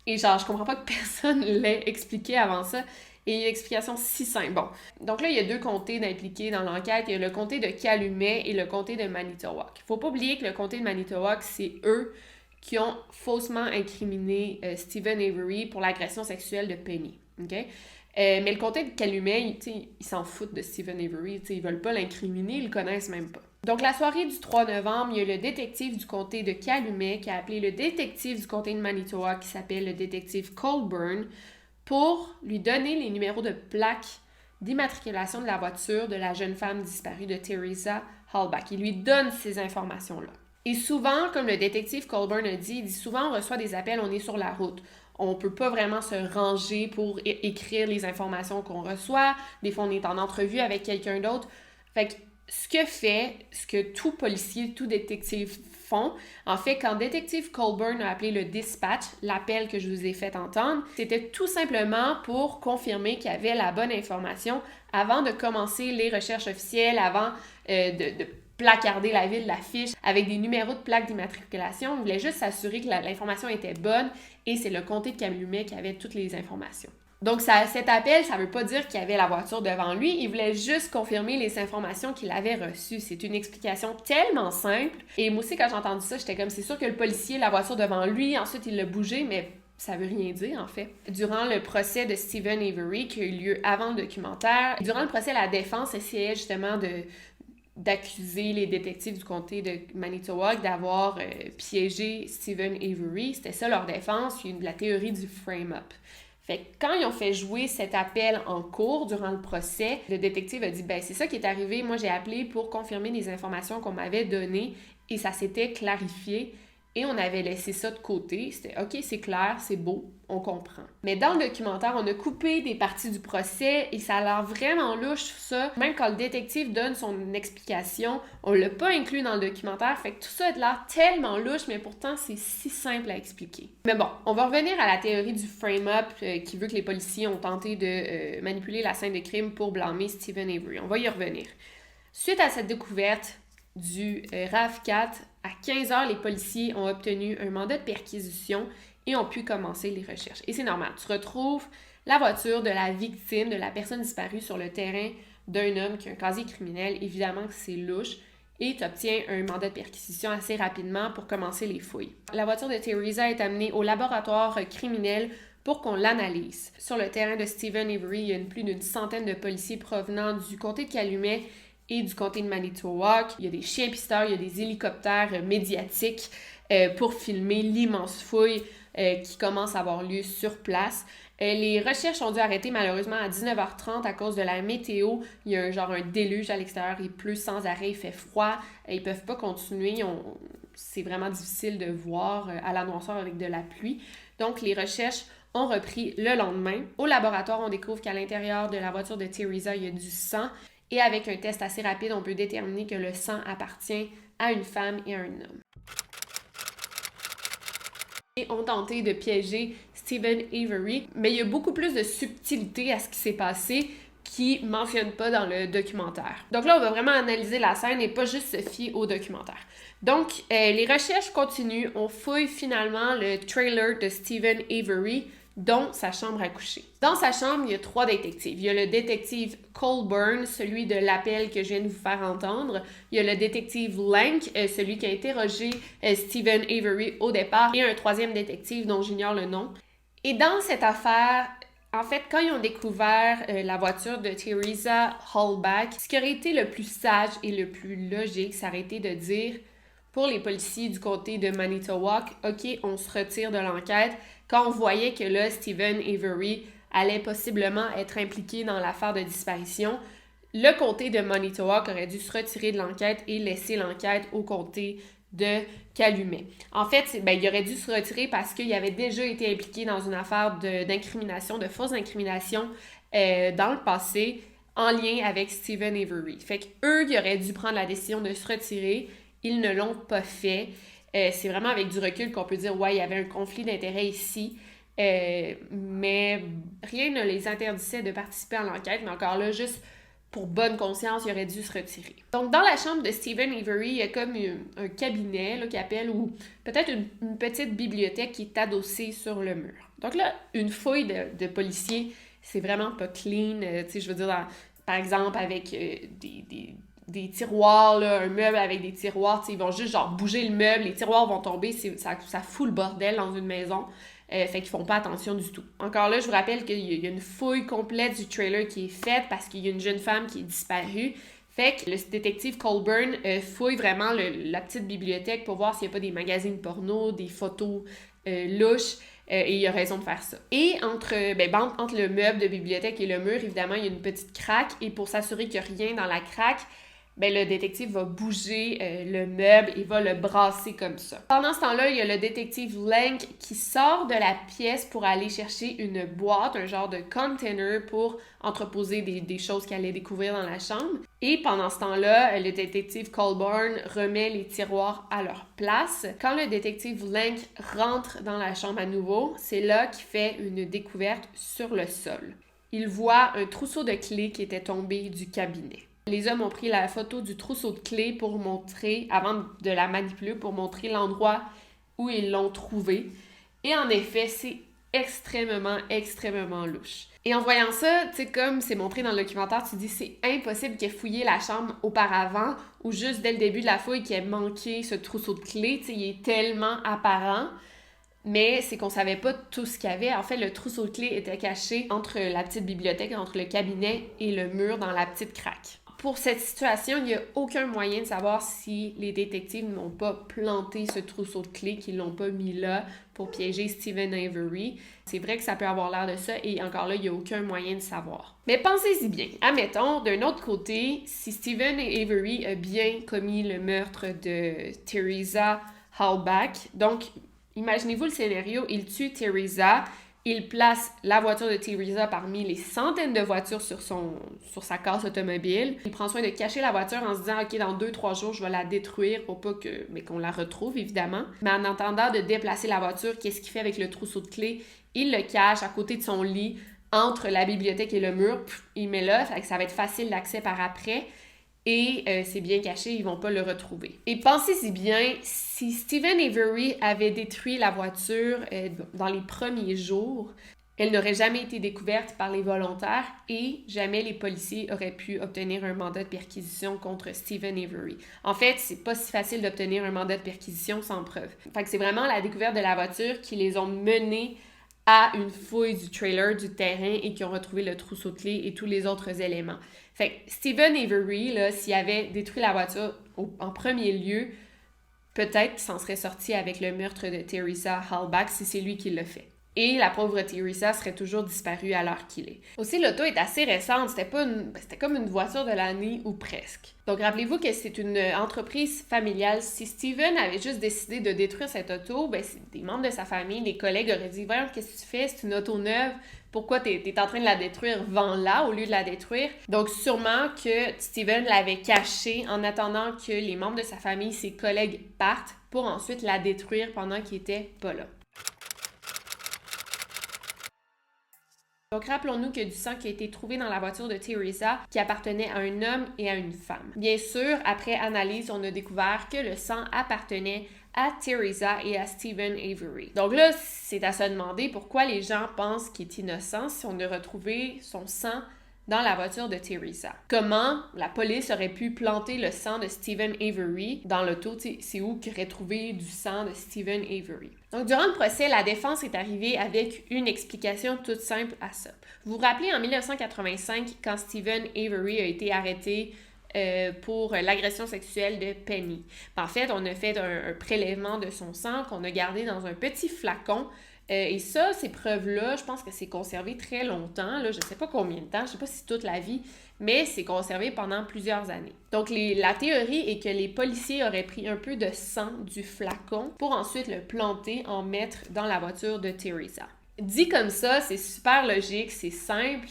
et genre je comprends pas que personne l'ait expliqué avant ça, et il y a une explication si simple. Bon, donc là il y a 2 comtés impliqués dans l'enquête, il y a le comté de Calumet et le comté de Manitowoc. Faut pas oublier que le comté de Manitowoc, c'est eux qui ont faussement incriminé Steven Avery pour l'agression sexuelle de Penny. Okay? Mais le comté de Calumet, ils s'en foutent de Steven Avery. Ils veulent pas l'incriminer, ils le connaissent même pas. Donc, la soirée du 3 novembre, il y a le détective du comté de Calumet qui a appelé le détective du comté de Manitowoc qui s'appelle le détective Colburn pour lui donner les numéros de plaque d'immatriculation de la voiture de la jeune femme disparue de Teresa Hallback. Il lui donne ces informations-là. Et souvent, comme le détective Colburn a dit, il dit souvent on reçoit des appels, on est sur la route. On peut pas vraiment se ranger pour écrire les informations qu'on reçoit. Des fois, on est en entrevue avec quelqu'un d'autre. Fait que ce que tout policier, tout détective fond. En fait, quand détective Colburn a appelé le dispatch, l'appel que je vous ai fait entendre, c'était tout simplement pour confirmer qu'il y avait la bonne information avant de commencer les recherches officielles, avant de placarder la ville d'affiches avec des numéros de plaques d'immatriculation. On voulait juste s'assurer que l'information était bonne et c'est le comté de Calumet qui avait toutes les informations. Donc, cet appel, ça ne veut pas dire qu'il y avait la voiture devant lui. Il voulait juste confirmer les informations qu'il avait reçues. C'est une explication tellement simple. Et moi aussi, quand j'ai entendu ça, j'étais comme, c'est sûr que le policier, la voiture devant lui, ensuite il l'a bougé, mais ça veut rien dire, en fait. Durant le procès de Steven Avery, qui a eu lieu avant le documentaire, durant le procès, la défense essayait justement d'accuser les détectives du comté de Manitowoc d'avoir piégé Steven Avery. C'était ça leur défense. Il y a la théorie du frame-up. Fait que quand ils ont fait jouer cet appel en cours durant le procès, le détective a dit « Ben, c'est ça qui est arrivé. Moi, j'ai appelé pour confirmer les informations qu'on m'avait données et ça s'était clarifié. » Et on avait laissé ça de côté. C'était « OK, c'est clair, c'est beau, on comprend. » Mais dans le documentaire, on a coupé des parties du procès et ça a l'air vraiment louche, ça. Même quand le détective donne son explication, on l'a pas inclus dans le documentaire. Fait que tout ça a l'air tellement louche, mais pourtant, c'est si simple à expliquer. Mais bon, on va revenir à la théorie du frame-up qui veut que les policiers ont tenté de manipuler la scène de crime pour blâmer Steven Avery. On va y revenir. Suite à cette découverte du RAV4, à 15h, les policiers ont obtenu un mandat de perquisition et ont pu commencer les recherches. Et c'est normal, tu retrouves la voiture de la victime, de la personne disparue sur le terrain d'un homme qui a un casier criminel. Évidemment que c'est louche. Et tu obtiens un mandat de perquisition assez rapidement pour commencer les fouilles. La voiture de Teresa est amenée au laboratoire criminel pour qu'on l'analyse. Sur le terrain de Steven Avery, il y a plus d'une centaine de policiers provenant du comté de Calumet et du comté de Manitowoc. Il y a des chiens pisteurs, il y a des hélicoptères médiatiques pour filmer l'immense fouille qui commence à avoir lieu sur place. Les recherches ont dû arrêter malheureusement à 19h30 à cause de la météo. Il y a un déluge à l'extérieur, il pleut sans arrêt, il fait froid. Ils peuvent pas continuer, c'est vraiment difficile de voir à la noirceur avec de la pluie. Donc les recherches ont repris le lendemain. Au laboratoire, on découvre qu'à l'intérieur de la voiture de Teresa, il y a du sang. Et avec un test assez rapide, on peut déterminer que le sang appartient à une femme et à un homme. Ils ont tenté de piéger Steven Avery, mais il y a beaucoup plus de subtilité à ce qui s'est passé qui ne mentionne pas dans le documentaire. Donc là, on va vraiment analyser la scène et pas juste se fier au documentaire. Donc, les recherches continuent. On fouille finalement le trailer de Steven Avery, dont sa chambre à coucher. Dans sa chambre, il y a 3 détectives. Il y a le détective Colburn, celui de l'appel que je viens de vous faire entendre. Il y a le détective Lank, celui qui a interrogé Steven Avery au départ. Et un 3e détective dont j'ignore le nom. Et dans cette affaire, en fait, quand ils ont découvert la voiture de Teresa Halbach, ce qui aurait été le plus sage et le plus logique, ça aurait été de dire pour les policiers du comté de Manitowoc, OK, on se retire de l'enquête. Quand on voyait que là, Steven Avery allait possiblement être impliqué dans l'affaire de disparition, le comté de Manitowoc aurait dû se retirer de l'enquête et laisser l'enquête au comté de Calumet. En fait, il aurait dû se retirer parce qu'il avait déjà été impliqué dans une affaire d'incrimination, de fausse incrimination dans le passé en lien avec Steven Avery. Fait qu'eux, ils auraient dû prendre la décision de se retirer. Ils ne l'ont pas fait. C'est vraiment avec du recul qu'on peut dire, ouais, il y avait un conflit d'intérêts ici, mais rien ne les interdisait de participer à l'enquête, mais encore là, juste pour bonne conscience, il aurait dû se retirer. Donc, dans la chambre de Steven Avery, il y a comme un cabinet là, qu'il appelle, ou peut-être une petite bibliothèque qui est adossée sur le mur. Donc là, une fouille de policiers, c'est vraiment pas clean, tu sais, je veux dire, par exemple, avec des tiroirs, là, un meuble avec des tiroirs, ils vont juste bouger le meuble, les tiroirs vont tomber, ça fout le bordel dans une maison, fait qu'ils font pas attention du tout. Encore là, je vous rappelle qu'il y a une fouille complète du trailer qui est faite parce qu'il y a une jeune femme qui est disparue, fait que le détective Colburn fouille vraiment la petite bibliothèque pour voir s'il n'y a pas des magazines porno, des photos louches, et il a raison de faire ça. Et entre le meuble de bibliothèque et le mur, évidemment, il y a une petite craque, et pour s'assurer qu'il n'y a rien dans la craque, ben le détective va bouger le meuble et va le brasser comme ça. Pendant ce temps-là, il y a le détective Lank qui sort de la pièce pour aller chercher une boîte, un genre de container pour entreposer des choses qu'il allait découvrir dans la chambre. Et pendant ce temps-là, le détective Colborn remet les tiroirs à leur place. Quand le détective Lank rentre dans la chambre à nouveau, c'est là qu'il fait une découverte sur le sol. Il voit un trousseau de clés qui était tombé du cabinet. Les hommes ont pris la photo du trousseau de clés pour montrer, avant de la manipuler, pour montrer l'endroit où ils l'ont trouvé. Et en effet, c'est extrêmement louche. Et en voyant ça, tu sais, comme c'est montré dans le documentaire, tu dis c'est impossible qu'il ait fouillé la chambre auparavant ou juste dès le début de la fouille qu'il ait manqué ce trousseau de clés. Tu sais, il est tellement apparent. Mais c'est qu'on savait pas tout ce qu'il y avait. En fait, le trousseau de clés était caché entre la petite bibliothèque, entre le cabinet et le mur dans la petite craque. Pour cette situation, il n'y a aucun moyen de savoir si les détectives n'ont pas planté ce trousseau de clés, qu'ils l'ont pas mis là pour piéger Steven Avery. C'est vrai que ça peut avoir l'air de ça et encore là, il n'y a aucun moyen de savoir. Mais pensez-y bien. Admettons, d'un autre côté, si Steven Avery a bien commis le meurtre de Teresa Halbach, donc imaginez-vous le scénario, il tue Teresa, il place la voiture de Teresa parmi les centaines de voitures sur sa casse automobile. Il prend soin de cacher la voiture en se disant « Ok, dans 2-3 jours, je vais la détruire pour pas qu'on la retrouve, évidemment. » Mais en attendant de déplacer la voiture, qu'est-ce qu'il fait avec le trousseau de clés? Il le cache à côté de son lit, entre la bibliothèque et le mur. Il met là, ça va être facile d'accès par après. Et c'est bien caché, ils vont pas le retrouver. Et pensez-y bien, si Steven Avery avait détruit la voiture dans les premiers jours, elle n'aurait jamais été découverte par les volontaires et jamais les policiers auraient pu obtenir un mandat de perquisition contre Steven Avery. En fait, c'est pas si facile d'obtenir un mandat de perquisition sans preuve. Fait que c'est vraiment la découverte de la voiture qui les ont menés à une fouille du trailer, du terrain et qui ont retrouvé le trousseau de clés et tous les autres éléments. Fait que Steven Avery, là, s'il avait détruit la voiture en premier lieu, peut-être qu'il s'en serait sorti avec le meurtre de Teresa Halbach si c'est lui qui l'a fait. Et la pauvre Teresa serait toujours disparue à l'heure qu'il est. Aussi, l'auto est assez récente, c'était comme une voiture de l'année ou presque. Donc rappelez-vous que c'est une entreprise familiale. Si Steven avait juste décidé de détruire cette auto, des membres de sa famille, des collègues auraient dit « Voyons, qu'est-ce que tu fais? C'est une auto neuve. Pourquoi t'es en train de la détruire? Vends-la au lieu de la détruire. » Donc sûrement que Steven l'avait cachée en attendant que les membres de sa famille, ses collègues partent pour ensuite la détruire pendant qu'il était pas là. Donc, rappelons-nous que du sang qui a été trouvé dans la voiture de Teresa qui appartenait à un homme et à une femme. Bien sûr, après analyse, on a découvert que le sang appartenait à Teresa et à Steven Avery. Donc là, c'est à se demander pourquoi les gens pensent qu'il est innocent si on a retrouvé son sang dans la voiture de Teresa. Comment la police aurait pu planter le sang de Steven Avery dans l'auto? C'est où qu'il aurait trouvé du sang de Steven Avery? Donc, durant le procès, la défense est arrivée avec une explication toute simple à ça. Vous vous rappelez, en 1985, quand Steven Avery a été arrêté pour l'agression sexuelle de Penny. En fait, on a fait un prélèvement de son sang qu'on a gardé dans un petit flacon. Et ça, ces preuves-là, je pense que c'est conservé très longtemps. Là, je ne sais pas combien de temps, je ne sais pas si toute la vie, mais c'est conservé pendant plusieurs années. Donc, la théorie est que les policiers auraient pris un peu de sang du flacon pour ensuite le planter, en mettre dans la voiture de Teresa. Dit comme ça, c'est super logique, c'est simple,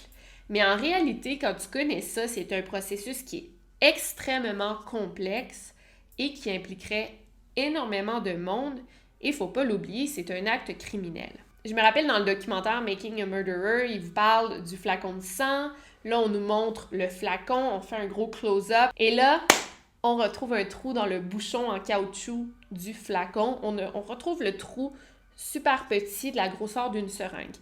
mais en réalité, quand tu connais ça, c'est un processus qui est extrêmement complexe et qui impliquerait énormément de monde. Et il ne faut pas l'oublier, c'est un acte criminel. Je me rappelle dans le documentaire Making a Murderer, il vous parle du flacon de sang. Là, on nous montre le flacon, on fait un gros close-up. Et là, on retrouve un trou dans le bouchon en caoutchouc du flacon. On retrouve le trou super petit de la grosseur d'une seringue.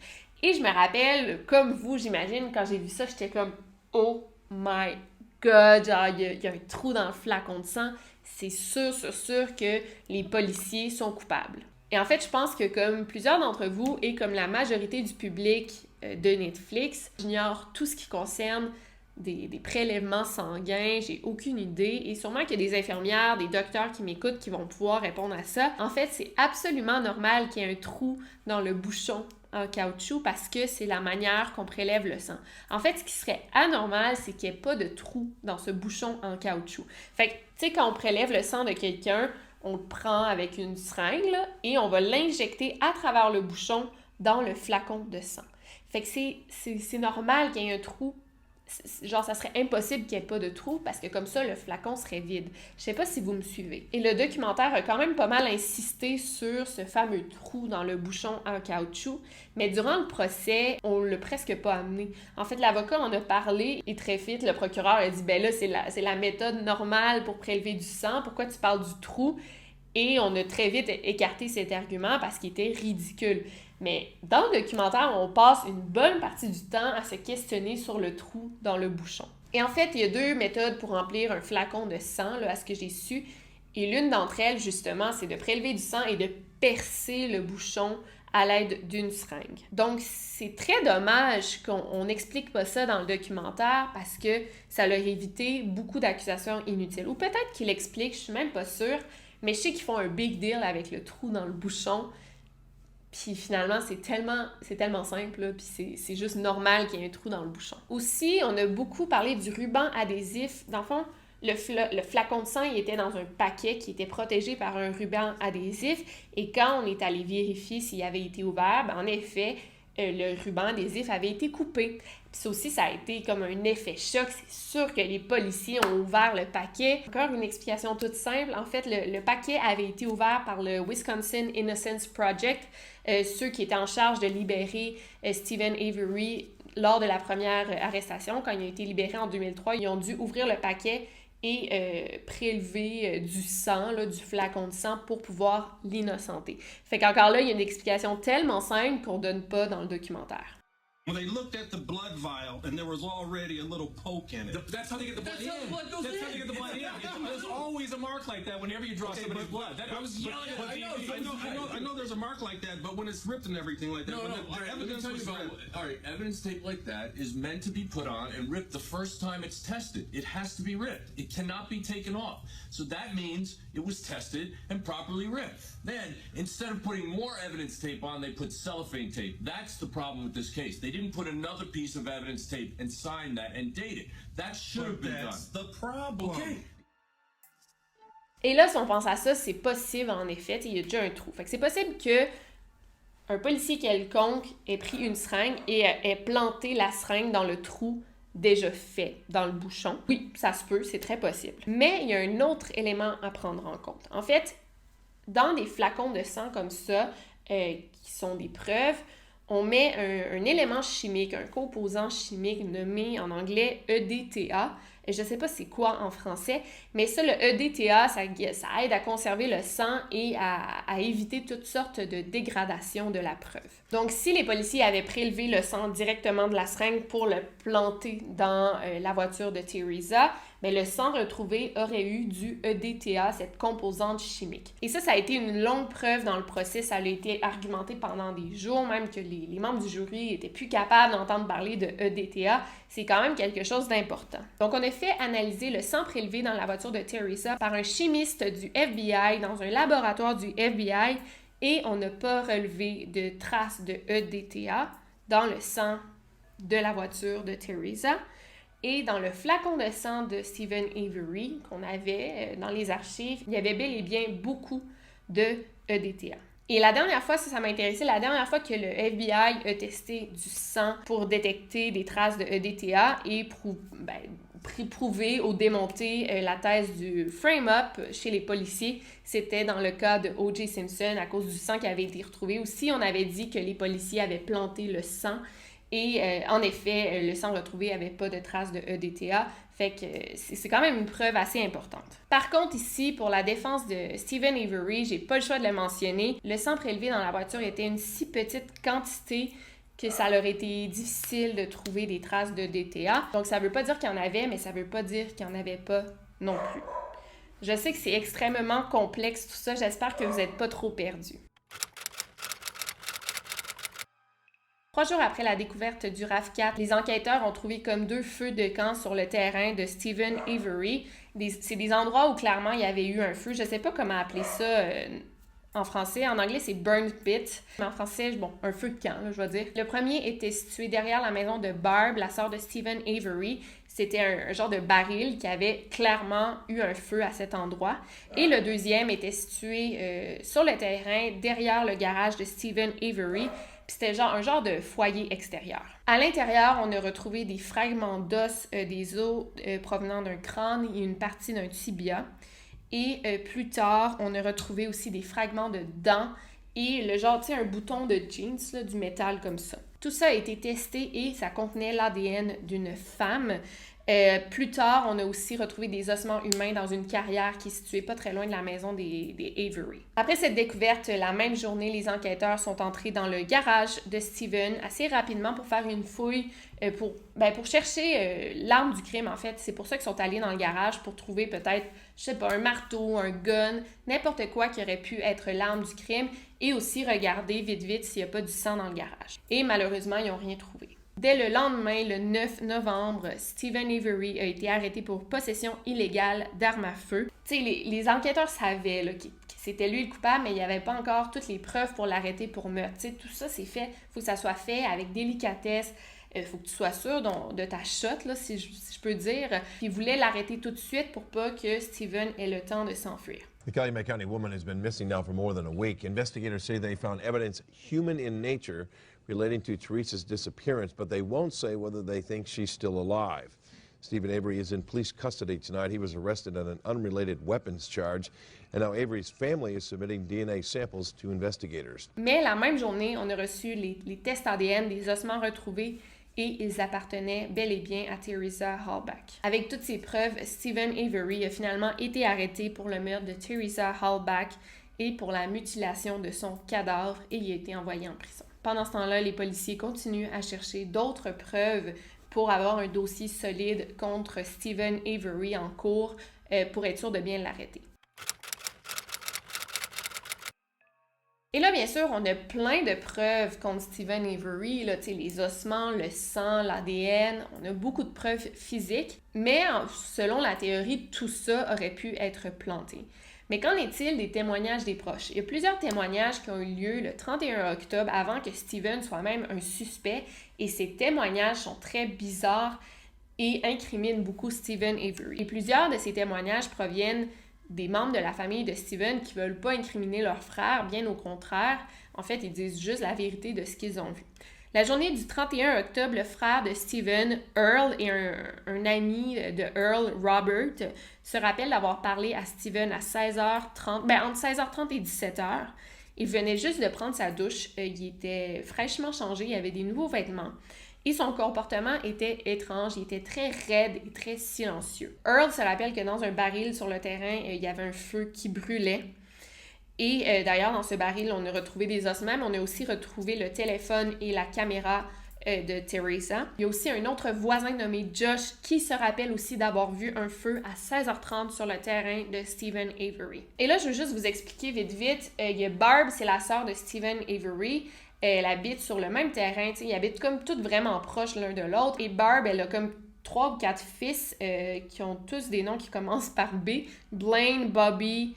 Et je me rappelle, comme vous, j'imagine, quand j'ai vu ça, j'étais comme « Oh my God! » Genre, il y a un trou dans le flacon de sang. C'est sûr que les policiers sont coupables. Et en fait, je pense que comme plusieurs d'entre vous et comme la majorité du public de Netflix, j'ignore tout ce qui concerne des prélèvements sanguins, j'ai aucune idée. Et sûrement qu'il y a des infirmières, des docteurs qui m'écoutent qui vont pouvoir répondre à ça. En fait, c'est absolument normal qu'il y ait un trou dans le bouchon en caoutchouc parce que c'est la manière qu'on prélève le sang. En fait, ce qui serait anormal, c'est qu'il n'y ait pas de trou dans ce bouchon en caoutchouc. Fait que, tu sais, quand on prélève le sang de quelqu'un, on le prend avec une seringue là, et on va l'injecter à travers le bouchon dans le flacon de sang. Fait que c'est normal qu'il y ait un trou. Genre, ça serait impossible qu'il n'y ait pas de trou parce que comme ça, le flacon serait vide. Je sais pas si vous me suivez. Et le documentaire a quand même pas mal insisté sur ce fameux trou dans le bouchon en caoutchouc, mais durant le procès, on l'a presque pas amené. En fait, l'avocat en a parlé et très vite, le procureur a dit « Ben là, c'est la méthode normale pour prélever du sang. Pourquoi tu parles du trou? » Et on a très vite écarté cet argument parce qu'il était ridicule. Mais dans le documentaire, on passe une bonne partie du temps à se questionner sur le trou dans le bouchon. Et en fait, il y a 2 méthodes pour remplir un flacon de sang, là, à ce que j'ai su. Et l'une d'entre elles, justement, c'est de prélever du sang et de percer le bouchon à l'aide d'une seringue. Donc, c'est très dommage qu'on n'explique pas ça dans le documentaire parce que ça leur évité beaucoup d'accusations inutiles. Ou peut-être qu'il l'explique, je suis même pas sûre, mais je sais qu'ils font un big deal avec le trou dans le bouchon. Puis finalement, c'est tellement simple, là, puis c'est juste normal qu'il y ait un trou dans le bouchon. Aussi, on a beaucoup parlé du ruban adhésif. Dans le fond, le flacon de sang, il était dans un paquet qui était protégé par un ruban adhésif. Et quand on est allé vérifier s'il avait été ouvert, ben en effet, le ruban adhésif avait été coupé. Puis ça aussi, ça a été comme un effet choc. C'est sûr que les policiers ont ouvert le paquet. Encore une explication toute simple. En fait, le paquet avait été ouvert par le Wisconsin Innocence Project, ceux qui étaient en charge de libérer Steven Avery lors de la première arrestation. Quand il a été libéré en 2003, ils ont dû ouvrir le paquet et prélever du sang, là, du flacon de sang pour pouvoir l'innocenter. Fait qu'encore là, il y a une explication tellement simple qu'on donne pas dans le documentaire. Well, they looked at the blood vial, and there was already a little poke in it. That's how they get the blood in. That's how they get the blood in. There's always a mark like that whenever you draw somebody's blood. I was yelling at I know there's a mark like that, but when it's ripped and everything like that, evidence was ripped. All right, evidence tape like that is meant to be put on and ripped the first time it's tested. It has to be ripped. It cannot be taken off. So that means it was tested and properly ripped. Then, instead of putting more evidence tape on, they put cellophane tape. That's the problem with this case. They didn't put another piece of evidence tape and sign that and date it. That should have been done. That's the problem. Okay. Et là, si on pense à ça, c'est possible en effet, il y a déjà un trou. Fait que c'est possible que un policier quelconque ait pris une seringue et ait planté la seringue dans le trou déjà fait dans le bouchon. Oui, ça se peut, c'est très possible. Mais il y a un autre élément à prendre en compte. En fait, dans des flacons de sang comme ça, qui sont des preuves, on met un élément chimique, un composant chimique nommé en anglais EDTA. Je ne sais pas c'est quoi en français, mais ça, le EDTA, ça aide à conserver le sang et à éviter toutes sortes de dégradations de la preuve. Donc, si les policiers avaient prélevé le sang directement de la seringue pour le planter dans la voiture de Teresa, mais le sang retrouvé aurait eu du EDTA, cette composante chimique. Et ça a été une longue preuve dans le procès. Ça a été argumenté pendant des jours, même que les membres du jury étaient plus capables d'entendre parler de EDTA. C'est quand même quelque chose d'important. Donc, on a fait analyser le sang prélevé dans la voiture de Teresa par un chimiste du FBI dans un laboratoire du FBI et on n'a pas relevé de traces de EDTA dans le sang de la voiture de Teresa. Et dans le flacon de sang de Steven Avery qu'on avait dans les archives, il y avait bel et bien beaucoup de EDTA. Et la dernière fois, ça m'a intéressé, la dernière fois que le FBI a testé du sang pour détecter des traces de EDTA et prouver ou démonter la thèse du frame-up chez les policiers, c'était dans le cas de O.J. Simpson à cause du sang qui avait été retrouvé. Aussi, on avait dit que les policiers avaient planté le sang. Et en effet, le sang retrouvé n'avait pas de traces de EDTA, fait que c'est quand même une preuve assez importante. Par contre, ici, pour la défense de Steven Avery, j'ai pas le choix de le mentionner, le sang prélevé dans la voiture était une si petite quantité que ça leur était difficile de trouver des traces de EDTA. Donc ça veut pas dire qu'il y en avait, mais ça veut pas dire qu'il n'y en avait pas non plus. Je sais que c'est extrêmement complexe tout ça, j'espère que vous n'êtes pas trop perdus. 3 jours après la découverte du RAV4, les enquêteurs ont trouvé comme 2 feux de camp sur le terrain de Steven Avery. C'est des endroits où clairement il y avait eu un feu. Je ne sais pas comment appeler ça En français, en anglais, c'est burn pit. Mais en français, bon, un feu de camp, là, je vais dire. Le premier était situé derrière la maison de Barb, la sœur de Stephen Avery. C'était un genre de baril qui avait clairement eu un feu à cet endroit. Et le deuxième était situé sur le terrain, derrière le garage de Stephen Avery. Puis c'était un genre de foyer extérieur. À l'intérieur, on a retrouvé des fragments d'os, des os provenant d'un crâne et une partie d'un tibia. Et plus tard, on a retrouvé aussi des fragments de dents et le genre, tu sais, un bouton de jeans, là, du métal comme ça. Tout ça a été testé et ça contenait l'ADN d'une femme. Plus tard, on a aussi retrouvé des ossements humains dans une carrière qui est située pas très loin de la maison des Avery. Après cette découverte, la même journée, les enquêteurs sont entrés dans le garage de Stephen assez rapidement pour faire une fouille pour chercher l'arme du crime, en fait. C'est pour ça qu'ils sont allés dans le garage pour trouver peut-être, je sais pas, un marteau, un gun, n'importe quoi qui aurait pu être l'arme du crime et aussi regarder vite s'il n'y a pas du sang dans le garage. Et malheureusement, ils n'ont rien trouvé. Dès le lendemain, le 9 novembre, Stephen Avery a été arrêté pour possession illégale d'armes à feu. Tu sais, les enquêteurs savaient là, que c'était lui le coupable, mais il n'y avait pas encore toutes les preuves pour l'arrêter pour meurtre. Tu sais, tout ça, c'est fait. Il faut que ça soit fait avec délicatesse. Il faut que tu sois sûr de ta shot, là, si je peux dire. Ils voulaient l'arrêter tout de suite pour pas que Stephen ait le temps de s'enfuir. The Calumet County woman has been missing now for more than a week. Investigators say they found evidence human in nature relating to Teresa's disappearance, but they won't say whether they think she's still alive. Stephen Avery is in police custody tonight. He was arrested on an unrelated weapons charge, and now Avery's family is submitting DNA samples to investigators. Mais la même journée, on a reçu les tests ADN des ossements retrouvés et ils appartenaient bel et bien à Teresa Halbach. Avec toutes ces preuves, Stephen Avery a finalement été arrêté pour le meurtre de Teresa Halbach et pour la mutilation de son cadavre et il a été envoyé en prison. Pendant ce temps-là, les policiers continuent à chercher d'autres preuves pour avoir un dossier solide contre Stephen Avery en cours pour être sûr de bien l'arrêter. Et là, bien sûr, on a plein de preuves contre Stephen Avery, là, les ossements, le sang, l'ADN, on a beaucoup de preuves physiques, mais selon la théorie, tout ça aurait pu être planté. Mais qu'en est-il des témoignages des proches? Il y a plusieurs témoignages qui ont eu lieu le 31 octobre avant que Stephen soit même un suspect et ces témoignages sont très bizarres et incriminent beaucoup Stephen Avery. Et plusieurs de ces témoignages proviennent des membres de la famille de Stephen qui ne veulent pas incriminer leur frère, bien au contraire. En fait, ils disent juste la vérité de ce qu'ils ont vu. La journée du 31 octobre, le frère de Stephen, Earl, et un ami de Earl, Robert, se rappellent d'avoir parlé à Stephen à 16h30, entre 16h30 et 17h. Il venait juste de prendre sa douche, il était fraîchement changé, il avait des nouveaux vêtements. Et son comportement était étrange, il était très raide et très silencieux. Earl se rappelle que dans un baril sur le terrain, il y avait un feu qui brûlait. Et d'ailleurs, dans ce baril, on a retrouvé des ossements, mais on a aussi retrouvé le téléphone et la caméra de Teresa. Il y a aussi un autre voisin nommé Josh qui se rappelle aussi d'avoir vu un feu à 16h30 sur le terrain de Stephen Avery. Et là, je veux juste vous expliquer vite. Il y a Barb, c'est la sœur de Stephen Avery. Elle habite sur le même terrain, ils habitent comme toutes vraiment proches l'un de l'autre. Et Barb, elle a comme 3 ou 4 fils qui ont tous des noms qui commencent par B. Blaine, Bobby,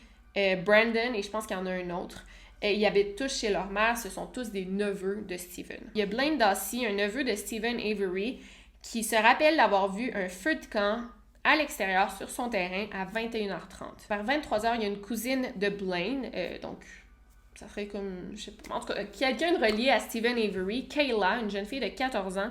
Brandon, et je pense qu'il y en a un autre. Ils habitent tous chez leur mère, ce sont tous des neveux de Stephen. Il y a Blaine Dawsey, un neveu de Stephen Avery, qui se rappelle d'avoir vu un feu de camp à l'extérieur sur son terrain à 21h30. Vers 23h, il y a une cousine de Blaine, donc ça ferait comme, je sais pas, en tout cas, quelqu'un de relié à Stephen Avery, Kayla, une jeune fille de 14 ans,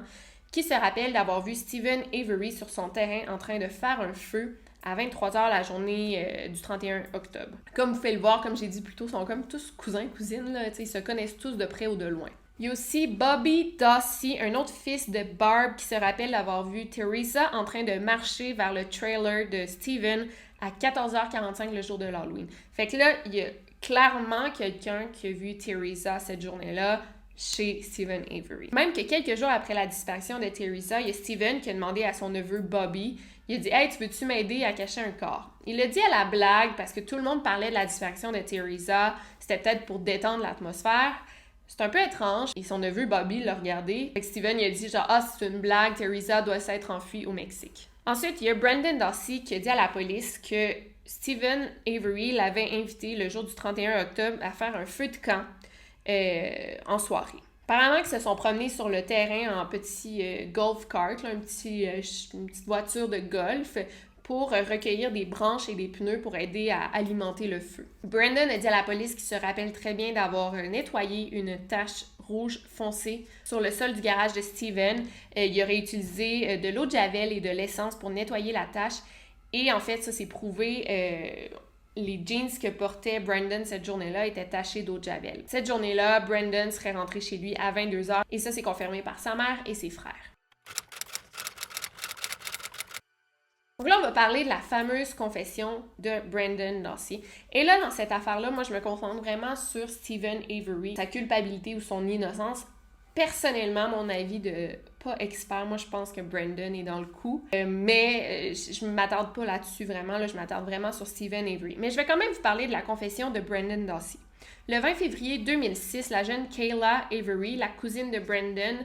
qui se rappelle d'avoir vu Stephen Avery sur son terrain en train de faire un feu à 23h la journée du 31 octobre. Comme vous pouvez le voir, comme j'ai dit plus tôt, ils sont comme tous cousins, cousines, là, ils se connaissent tous de près ou de loin. Il y a aussi Bobby Dawsey, un autre fils de Barb, qui se rappelle d'avoir vu Teresa en train de marcher vers le trailer de Stephen à 14h45 le jour de l'Halloween. Fait que là, il y a clairement quelqu'un qui a vu Teresa cette journée-là chez Stephen Avery. Même que quelques jours après la disparition de Teresa, il y a Stephen qui a demandé à son neveu Bobby, il a dit « Hey, tu veux-tu m'aider à cacher un corps? » Il l'a dit à la blague parce que tout le monde parlait de la disparition de Teresa, c'était peut-être pour détendre l'atmosphère. C'est un peu étrange. Et son neveu Bobby l'a regardé. Fait que Stephen il a dit genre « Ah, c'est une blague, Teresa doit s'être enfuie au Mexique. » Ensuite, il y a Brandon Dawsey qui a dit à la police que Stephen Avery l'avait invité le jour du 31 octobre à faire un feu de camp en soirée. Apparemment qu'ils se sont promenés sur le terrain en petit golf cart, là, une petite voiture de golf, pour recueillir des branches et des pneus pour aider à alimenter le feu. Brandon a dit à la police qu'il se rappelle très bien d'avoir nettoyé une tache rouge foncé sur le sol du garage de Stephen. Il aurait utilisé de l'eau de javel et de l'essence pour nettoyer la tache. Et en fait, ça s'est prouvé, les jeans que portait Brandon cette journée-là étaient tachés d'eau de javel. Cette journée-là, Brandon serait rentré chez lui à 22h et ça c'est confirmé par sa mère et ses frères. Donc là, on va parler de la fameuse confession de Brandon Dassey. Et là, dans cette affaire-là, moi, je me concentre vraiment sur Stephen Avery, sa culpabilité ou son innocence. Personnellement, mon avis de pas expert, moi, je pense que Brandon est dans le coup. Mais je ne m'attarde pas là-dessus vraiment. Là, je m'attarde vraiment sur Stephen Avery. Mais je vais quand même vous parler de la confession de Brandon Dassey. Le 20 février 2006, la jeune Kayla Avery, la cousine de Brandon,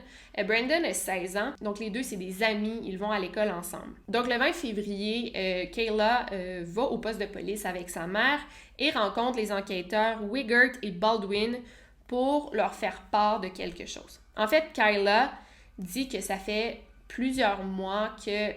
Brandon a 16 ans, donc les deux, c'est des amis, ils vont à l'école ensemble. Donc le 20 février, Kayla va au poste de police avec sa mère et rencontre les enquêteurs Wiggert et Baldwin pour leur faire part de quelque chose. En fait, Kayla dit que ça fait plusieurs mois que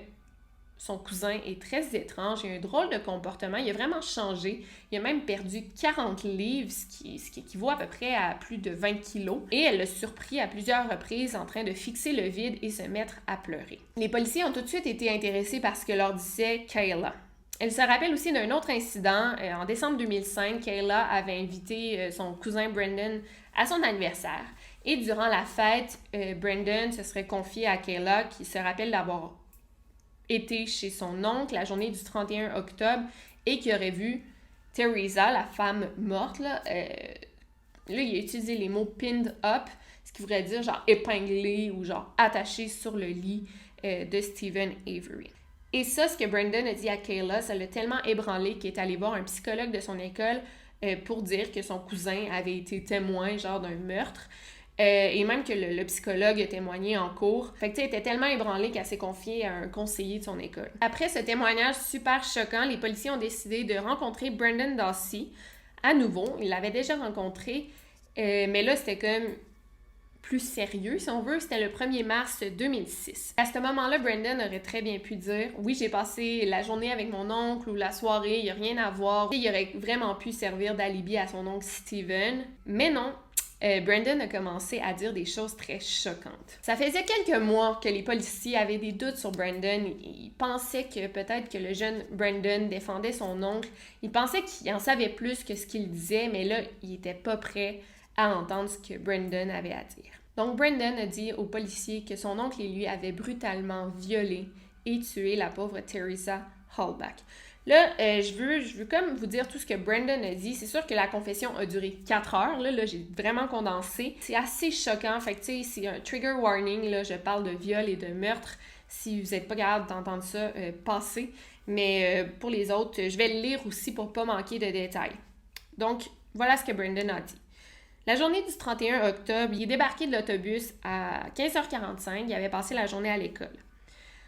son cousin est très étrange, il a un drôle de comportement, il a vraiment changé, il a même perdu 40 livres, ce qui équivaut à peu près à plus de 20 kilos, et elle l'a surpris à plusieurs reprises en train de fixer le vide et se mettre à pleurer. Les policiers ont tout de suite été intéressés par ce que leur disait Kayla. Elle se rappelle aussi d'un autre incident. En décembre 2005, Kayla avait invité son cousin Brandon à son anniversaire, et durant la fête, Brandon se serait confié à Kayla, qui se rappelle d'avoir été chez son oncle la journée du 31 octobre et qui aurait vu Teresa, la femme morte, là, il a utilisé les mots « pinned up », ce qui voudrait dire genre épinglé ou genre attaché sur le lit de Stephen Avery. Et ça, ce que Brandon a dit à Kayla, ça l'a tellement ébranlé qu'il est allé voir un psychologue de son école pour dire que son cousin avait été témoin genre d'un meurtre. Et même que le psychologue a témoigné en cours. Fait que tu sais, elle était tellement ébranlée qu'elle s'est confiée à un conseiller de son école. Après ce témoignage super choquant, les policiers ont décidé de rencontrer Brandon Dassey à nouveau. Ils l'avaient déjà rencontré, mais là, c'était comme plus sérieux, si on veut. C'était le 1er mars 2006. À ce moment-là, Brandon aurait très bien pu dire « Oui, j'ai passé la journée avec mon oncle ou la soirée, il n'y a rien à voir. » Il aurait vraiment pu servir d'alibi à son oncle Stephen. Mais non. Brandon a commencé à dire des choses très choquantes. Ça faisait quelques mois que les policiers avaient des doutes sur Brandon. Ils pensaient que peut-être que le jeune Brandon défendait son oncle. Ils pensaient qu'il en savait plus que ce qu'il disait, mais là, il n'était pas prêt à entendre ce que Brandon avait à dire. Donc, Brandon a dit aux policiers que son oncle et lui avaient brutalement violé et tué la pauvre Teresa Halbach. Là, je veux comme vous dire tout ce que Brandon a dit. C'est sûr que la confession a duré 4 heures. Là j'ai vraiment condensé. C'est assez choquant. Fait que, tu sais, c'est un trigger warning. Là, je parle de viol et de meurtre. Si vous n'êtes pas capable d'entendre ça, passez. Mais pour les autres, je vais le lire aussi pour pas manquer de détails. Donc, voilà ce que Brandon a dit. La journée du 31 octobre, il est débarqué de l'autobus à 15h45. Il avait passé la journée à l'école.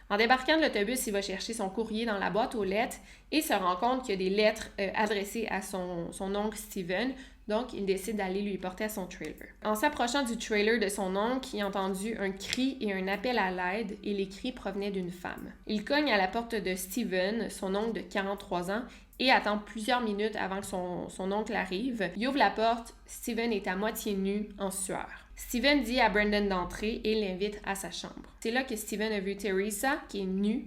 En débarquant de l'autobus, il va chercher son courrier dans la boîte aux lettres et se rend compte qu'il y a des lettres adressées à son oncle Stephen. Donc, il décide d'aller lui porter à son trailer. En s'approchant du trailer de son oncle, il a entendu un cri et un appel à l'aide et les cris provenaient d'une femme. Il cogne à la porte de Stephen, son oncle de 43 ans, et attend plusieurs minutes avant que son oncle arrive. Il ouvre la porte, Stephen est à moitié nu, en sueur. Stephen dit à Brandon d'entrer et l'invite à sa chambre. C'est là que Stephen a vu Teresa, qui est nue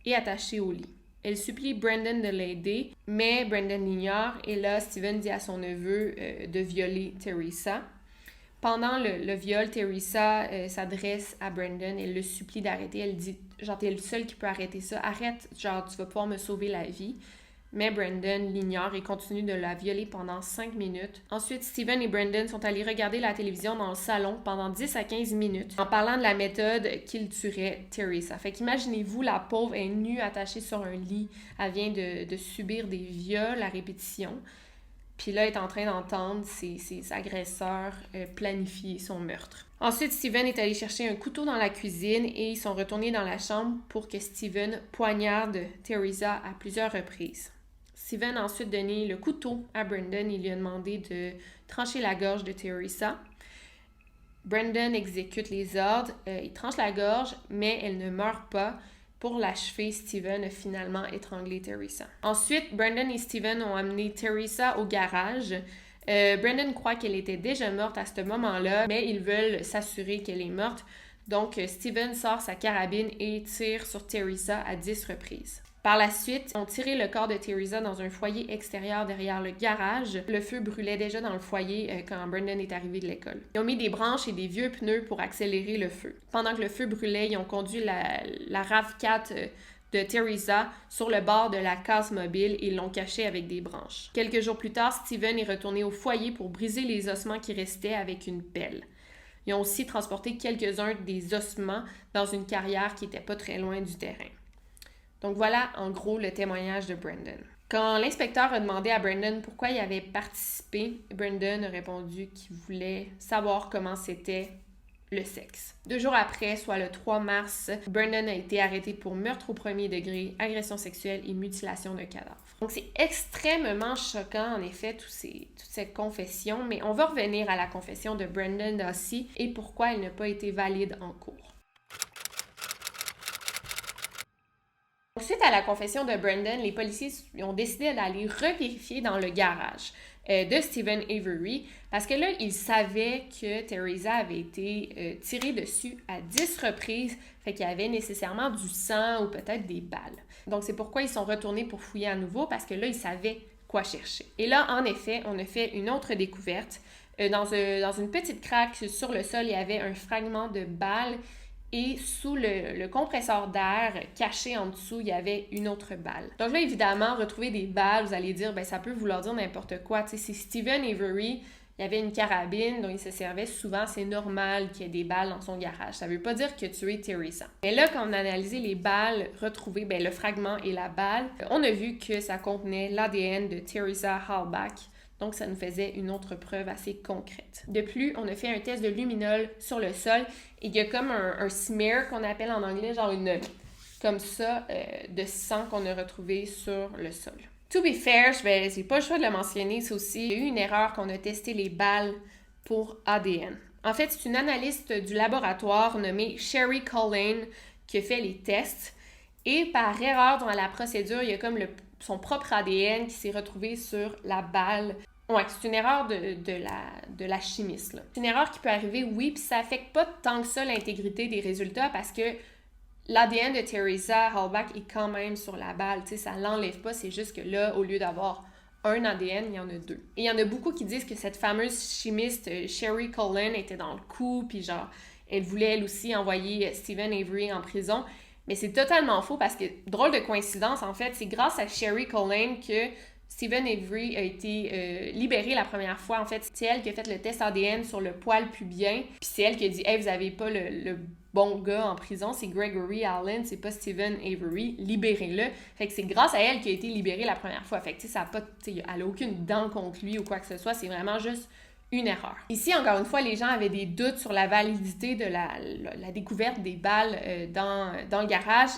et attachée au lit. Elle supplie Brandon de l'aider, mais Brandon l'ignore et là, Stephen dit à son neveu de violer Teresa. Pendant le viol, Teresa s'adresse à Brandon, elle le supplie d'arrêter. Elle dit, genre, t'es le seul qui peut arrêter ça. Arrête, genre, tu vas pouvoir me sauver la vie. Mais Brandon l'ignore et continue de la violer pendant 5 minutes. Ensuite, Stephen et Brandon sont allés regarder la télévision dans le salon pendant 10 à 15 minutes en parlant de la méthode qu'ils tueraient Teresa. Fait qu'imaginez-vous, la pauvre est nue, attachée sur un lit. Elle vient de subir des viols à répétition. Puis là, elle est en train d'entendre ses agresseurs planifier son meurtre. Ensuite, Stephen est allé chercher un couteau dans la cuisine et ils sont retournés dans la chambre pour que Stephen poignarde Teresa à plusieurs reprises. Steven a ensuite donné le couteau à Brendan. Il lui a demandé de trancher la gorge de Teresa. Brendan exécute les ordres. Il tranche la gorge, mais elle ne meurt pas. Pour l'achever, Steven a finalement étranglé Teresa. Ensuite, Brendan et Steven ont amené Teresa au garage. Brendan croit qu'elle était déjà morte à ce moment-là, mais ils veulent s'assurer qu'elle est morte. Donc, Steven sort sa carabine et tire sur Teresa à 10 reprises. Par la suite, ils ont tiré le corps de Teresa dans un foyer extérieur derrière le garage. Le feu brûlait déjà dans le foyer quand Brendan est arrivé de l'école. Ils ont mis des branches et des vieux pneus pour accélérer le feu. Pendant que le feu brûlait, ils ont conduit la RAV4 de Teresa sur le bord de la case mobile et l'ont cachée avec des branches. Quelques jours plus tard, Steven est retourné au foyer pour briser les ossements qui restaient avec une pelle. Ils ont aussi transporté quelques-uns des ossements dans une carrière qui n'était pas très loin du terrain. Donc voilà, en gros, le témoignage de Brendan. Quand l'inspecteur a demandé à Brendan pourquoi il avait participé, Brendan a répondu qu'il voulait savoir comment c'était le sexe. 2 jours après, soit le 3 mars, Brendan a été arrêté pour meurtre au premier degré, agression sexuelle et mutilation de cadavre. Donc c'est extrêmement choquant, en effet, toutes ces confessions, mais on va revenir à la confession de Brendan Dassey et pourquoi elle n'a pas été valide en cours. Suite à la confession de Brendan, les policiers ont décidé d'aller revérifier dans le garage de Steven Avery parce que là, ils savaient que Teresa avait été tirée dessus à 10 reprises, fait qu'il y avait nécessairement du sang ou peut-être des balles. Donc, c'est pourquoi ils sont retournés pour fouiller à nouveau parce que là, ils savaient quoi chercher. Et là, en effet, on a fait une autre découverte. Dans une petite craque sur le sol, il y avait un fragment de balle. Et sous le compresseur d'air, caché en dessous, il y avait une autre balle. Donc là, évidemment, retrouver des balles, vous allez dire, ben ça peut vouloir dire n'importe quoi. Tu sais, c'est Steven Avery, il y avait une carabine dont il se servait souvent. C'est normal qu'il y ait des balles dans son garage. Ça veut pas dire que tu es Teresa. Mais là, quand on a analysé les balles retrouvées, ben le fragment et la balle, on a vu que ça contenait l'ADN de Teresa Halbach. Donc, ça nous faisait une autre preuve assez concrète. De plus, on a fait un test de luminol sur le sol et il y a comme un smear qu'on appelle en anglais, genre comme ça, de sang qu'on a retrouvé sur le sol. To be fair, j'ai pas le choix de le mentionner, c'est aussi, il y a eu une erreur qu'on a testé les balles pour ADN. En fait, c'est une analyste du laboratoire nommée Sherry Cullen qui a fait les tests et par erreur dans la procédure, il y a comme son propre ADN qui s'est retrouvé sur la balle. Ouais, c'est une erreur de la chimiste, là. C'est une erreur qui peut arriver, oui, puis ça affecte pas tant que ça l'intégrité des résultats parce que l'ADN de Teresa Halbach est quand même sur la balle, tu sais, ça l'enlève pas, c'est juste que là, au lieu d'avoir un ADN, il y en a 2. Et il y en a beaucoup qui disent que cette fameuse chimiste Sherry Cullen était dans le coup, puis genre, elle voulait elle aussi envoyer Steven Avery en prison. Mais c'est totalement faux parce que, drôle de coïncidence, en fait, c'est grâce à Sherry Cullen que Steven Avery a été libéré la première fois. En fait, c'est elle qui a fait le test ADN sur le poil pubien. Puis c'est elle qui a dit « Hey, vous avez pas le bon gars en prison, c'est Gregory Allen, c'est pas Steven Avery, libérez-le. » Fait que c'est grâce à elle qu'il a été libéré la première fois. Fait que tu sais, elle a aucune dent contre lui ou quoi que ce soit, c'est vraiment juste une erreur. Ici, encore une fois, les gens avaient des doutes sur la validité de la découverte des balles dans le garage.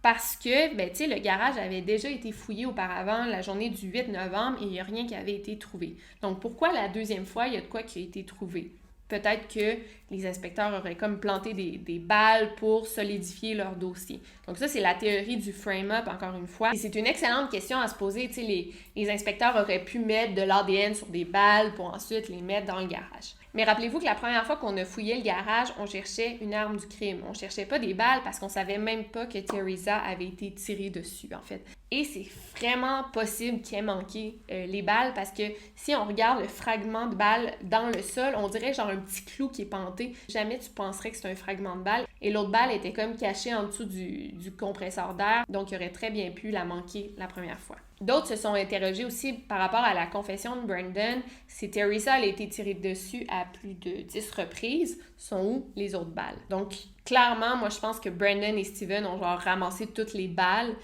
Parce que, ben, tu sais, le garage avait déjà été fouillé auparavant la journée du 8 novembre et il n'y a rien qui avait été trouvé. Donc, pourquoi la deuxième fois, il y a de quoi qui a été trouvé? Peut-être que les inspecteurs auraient comme planté des balles pour solidifier leur dossier. Donc ça, c'est la théorie du frame-up, encore une fois. Et c'est une excellente question à se poser. Tu sais, les inspecteurs auraient pu mettre de l'ADN sur des balles pour ensuite les mettre dans le garage. Mais rappelez-vous que la première fois qu'on a fouillé le garage, on cherchait une arme du crime. On cherchait pas des balles parce qu'on savait même pas que Teresa avait été tirée dessus, en fait. Et c'est vraiment possible qu'il ait manqué les balles parce que si on regarde le fragment de balle dans le sol, on dirait genre un petit clou qui est penté. Jamais tu penserais que c'est un fragment de balle. Et l'autre balle était comme cachée en dessous du compresseur d'air, donc il aurait très bien pu la manquer la première fois. D'autres se sont interrogés aussi par rapport à la confession de Brendan. Si Teresa a été tirée dessus à plus de 10 reprises, sont où les autres balles? Donc, clairement, moi, je pense que Brendan et Steven ont genre ramassé toutes les balles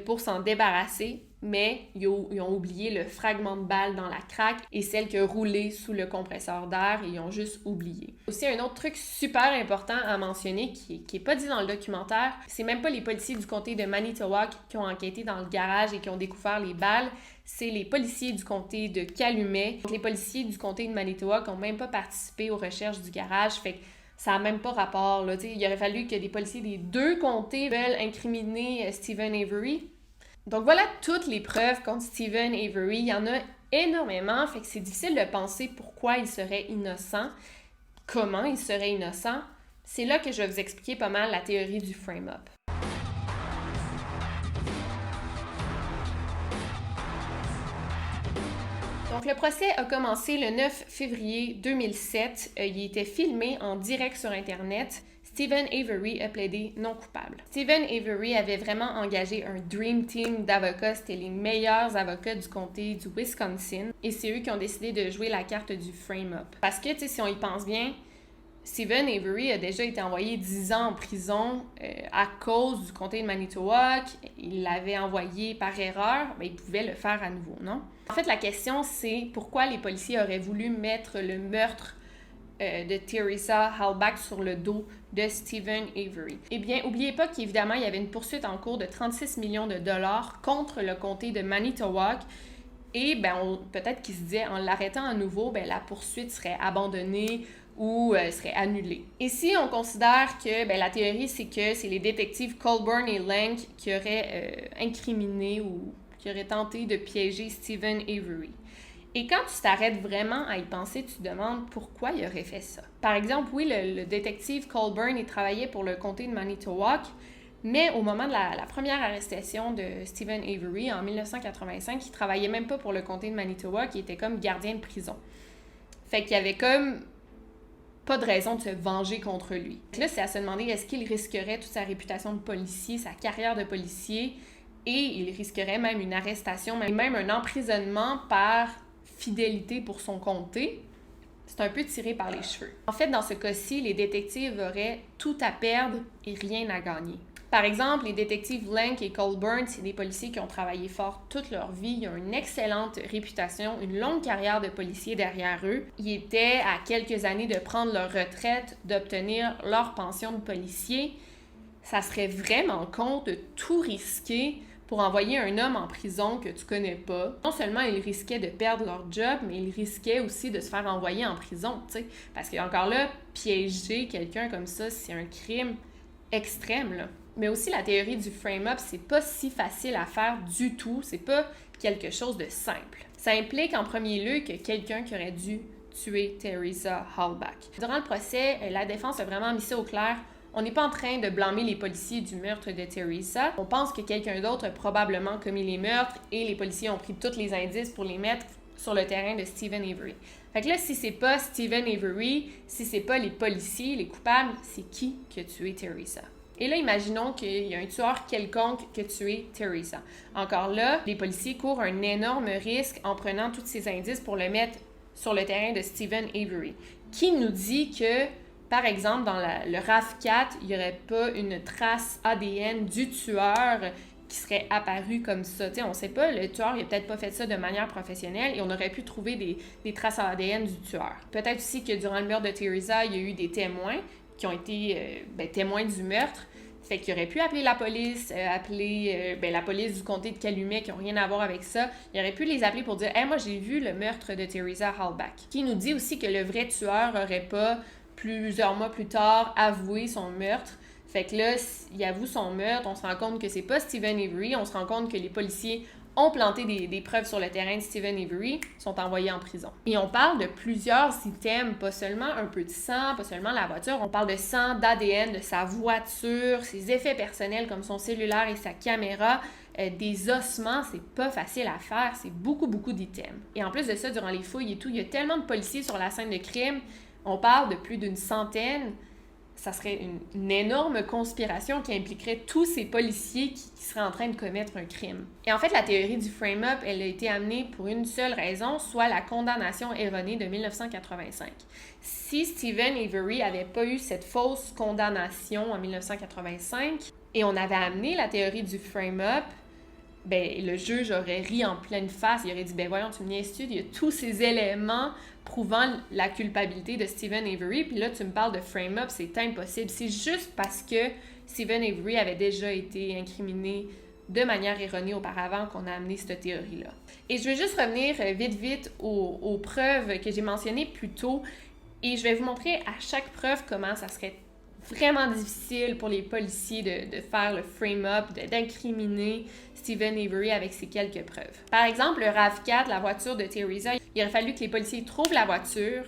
pour s'en débarrasser. mais ils ont oublié le fragment de balle dans la craque et celle qui a roulé sous le compresseur d'air et ils ont juste oublié. Aussi, un autre truc super important à mentionner qui est pas dit dans le documentaire, c'est même pas les policiers du comté de Manitowoc qui ont enquêté dans le garage et qui ont découvert les balles, c'est les policiers du comté de Calumet. Donc, les policiers du comté de Manitowoc n'ont même pas participé aux recherches du garage, fait que ça n'a même pas rapport. Là. Il aurait fallu que des policiers des deux comtés veulent incriminer Steven Avery. Donc voilà toutes les preuves contre Steven Avery. Il y en a énormément, fait que c'est difficile de penser pourquoi il serait innocent, comment il serait innocent. C'est là que je vais vous expliquer pas mal la théorie du frame-up. Donc, le procès a commencé le 9 février 2007. Il était filmé en direct sur Internet. Steven Avery a plaidé non coupable. Steven Avery avait vraiment engagé un dream team d'avocats. C'était les meilleurs avocats du comté du Wisconsin. Et c'est eux qui ont décidé de jouer la carte du frame-up. Parce que, tu sais, si on y pense bien, Steven Avery a déjà été envoyé 10 ans en prison à cause du comté de Manitowoc. Il l'avait envoyé par erreur, mais il pouvait le faire à nouveau, non? En fait, la question, c'est pourquoi les policiers auraient voulu mettre le meurtre de Teresa Halbach sur le dos de Steven Avery. Eh bien, n'oubliez pas qu'évidemment, il y avait une poursuite en cours de 36 millions de dollars contre le comté de Manitowoc. Et peut-être qu'ils se disaient, en l'arrêtant à nouveau, la poursuite serait abandonnée ou serait annulée. Ici, on considère que la théorie, c'est que c'est les détectives Colburn et Lank qui auraient incriminé ou qui auraient tenté de piéger Steven Avery. Et quand tu t'arrêtes vraiment à y penser, tu te demandes pourquoi il aurait fait ça. Par exemple, oui, le détective Colburn, il travaillait pour le comté de Manitowoc, mais au moment de la première arrestation de Steven Avery en 1985, il travaillait même pas pour le comté de Manitowoc, il était comme gardien de prison. Fait qu'il y avait comme pas de raison de se venger contre lui. Là, c'est à se demander, est-ce qu'il risquerait toute sa réputation de policier, sa carrière de policier, et il risquerait même une arrestation, même un emprisonnement par fidélité pour son comté. C'est un peu tiré par les cheveux. En fait, dans ce cas-ci, les détectives auraient tout à perdre et rien à gagner. Par exemple, les détectives Lank et Colburn, c'est des policiers qui ont travaillé fort toute leur vie. Ils ont une excellente réputation, une longue carrière de policiers derrière eux. Ils étaient à quelques années de prendre leur retraite, d'obtenir leur pension de policier. Ça serait vraiment con de tout risquer pour envoyer un homme en prison que tu connais pas. Non seulement ils risquaient de perdre leur job, mais ils risquaient aussi de se faire envoyer en prison, tu sais. Parce que encore là, piéger quelqu'un comme ça, c'est un crime extrême, là. Mais aussi, la théorie du frame-up, c'est pas si facile à faire du tout. C'est pas quelque chose de simple. Ça implique en premier lieu que quelqu'un qui aurait dû tuer Teresa Halbach. Durant le procès, la défense a vraiment mis ça au clair. On n'est pas en train de blâmer les policiers du meurtre de Teresa. On pense que quelqu'un d'autre a probablement commis les meurtres et les policiers ont pris tous les indices pour les mettre sur le terrain de Steven Avery. Fait que là, si c'est pas Steven Avery, si c'est pas les policiers, les coupables, c'est qui a tué Teresa? Et là, imaginons qu'il y a un tueur quelconque qui a tué Teresa. Encore là, les policiers courent un énorme risque en prenant tous ces indices pour le mettre sur le terrain de Steven Avery. Qui nous dit que, par exemple, dans le RAV4, il n'y aurait pas une trace ADN du tueur qui serait apparue comme ça? T'sais, on ne sait pas, le tueur il n'a peut-être pas fait ça de manière professionnelle et on aurait pu trouver des traces ADN du tueur. Peut-être aussi que durant le meurtre de Teresa, il y a eu des témoins qui ont été témoins du meurtre. Fait qu'il aurait pu appeler la police, la police du comté de Calumet qui n'ont rien à voir avec ça. Il aurait pu les appeler pour dire « Hey, moi, j'ai vu le meurtre de Teresa Halbach ». Qui nous dit aussi que le vrai tueur n'aurait pas, plusieurs mois plus tard, avoué son meurtre. Fait que là, il avoue son meurtre, on se rend compte que c'est pas Steven Avery, on se rend compte que les policiers ont planté des preuves sur le terrain de Steven Avery, sont envoyés en prison. Et on parle de plusieurs items, pas seulement un peu de sang, pas seulement la voiture, on parle de sang, d'ADN, de sa voiture, ses effets personnels comme son cellulaire et sa caméra, des ossements, c'est pas facile à faire, c'est beaucoup d'items. Et en plus de ça, durant les fouilles et tout, il y a tellement de policiers sur la scène de crime, on parle de plus d'une centaine. Ça serait une énorme conspiration qui impliquerait tous ces policiers qui seraient en train de commettre un crime. Et en fait, la théorie du frame-up, elle a été amenée pour une seule raison, soit la condamnation erronée de 1985. Si Steven Avery n'avait pas eu cette fausse condamnation en 1985 et on avait amené la théorie du frame-up, ben, le juge aurait ri en pleine face. Il aurait dit, ben voyons, tu me niaises-tu? Il y a tous ces éléments prouvant la culpabilité de Steven Avery, puis là, tu me parles de frame-up, c'est impossible. C'est juste parce que Steven Avery avait déjà été incriminé de manière erronée auparavant qu'on a amené cette théorie-là. Et je vais juste revenir vite aux preuves que j'ai mentionnées plus tôt, et je vais vous montrer à chaque preuve comment ça serait vraiment difficile pour les policiers de faire le frame-up, d'incriminer Steven Avery avec ces quelques preuves. Par exemple, le RAV4, la voiture de Teresa, il aurait fallu que les policiers trouvent la voiture,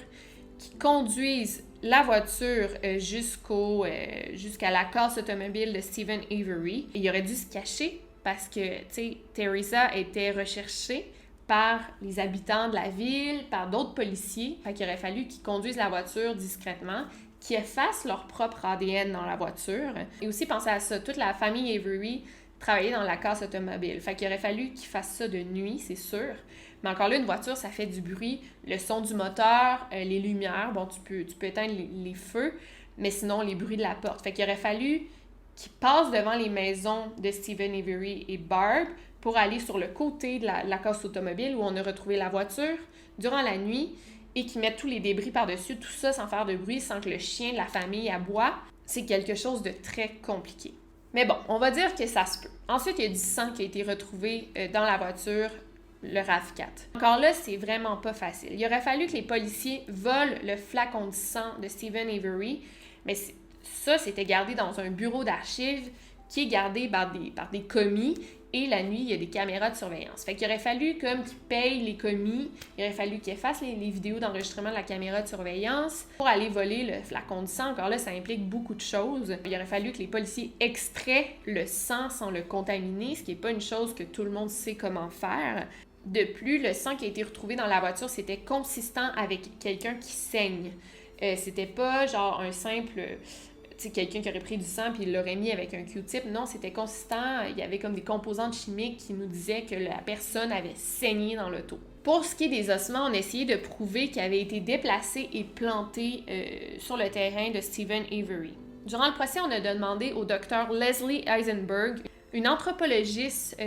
qu'ils conduisent la voiture jusqu'à la casse automobile de Steven Avery. Et il aurait dû se cacher parce que, tu sais, Teresa était recherchée par les habitants de la ville, par d'autres policiers. Fait qu'il aurait fallu qu'ils conduisent la voiture discrètement, qui effacent leur propre ADN dans la voiture. Et aussi, pensez à ça, toute la famille Avery travaillait dans la casse automobile. Fait qu'il aurait fallu qu'ils fassent ça de nuit, c'est sûr. Mais encore là, une voiture, ça fait du bruit. Le son du moteur, les lumières, bon, tu peux éteindre les feux, mais sinon, les bruits de la porte. Fait qu'il aurait fallu qu'ils passent devant les maisons de Steven Avery et Barb pour aller sur le côté de la casse automobile où on a retrouvé la voiture durant la nuit, et qui mettent tous les débris par-dessus, tout ça sans faire de bruit, sans que le chien de la famille aboie, c'est quelque chose de très compliqué. Mais bon, on va dire que ça se peut. Ensuite, il y a du sang qui a été retrouvé dans la voiture, le RAV4. Encore là, c'est vraiment pas facile. Il aurait fallu que les policiers volent le flacon de sang de Steven Avery, mais ça, c'était gardé dans un bureau d'archives qui est gardé par des commis. Et la nuit, il y a des caméras de surveillance. Fait qu'il aurait fallu comme qu'ils payent les commis, il aurait fallu qu'ils effacent les vidéos d'enregistrement de la caméra de surveillance pour aller voler le flacon de sang. Encore là, ça implique beaucoup de choses. Il aurait fallu que les policiers extraient le sang sans le contaminer, ce qui n'est pas une chose que tout le monde sait comment faire. De plus, le sang qui a été retrouvé dans la voiture, c'était consistant avec quelqu'un qui saigne. C'était pas genre un simple... quelqu'un qui aurait pris du sang puis il l'aurait mis avec un Q-tip. Non, c'était consistant. Il y avait comme des composantes chimiques qui nous disaient que la personne avait saigné dans l'auto. Pour ce qui est des ossements, on a essayé de prouver qu'ils avaient été déplacés et plantés sur le terrain de Steven Avery. Durant le procès, on a demandé au docteur Leslie Eisenberg, une anthropologiste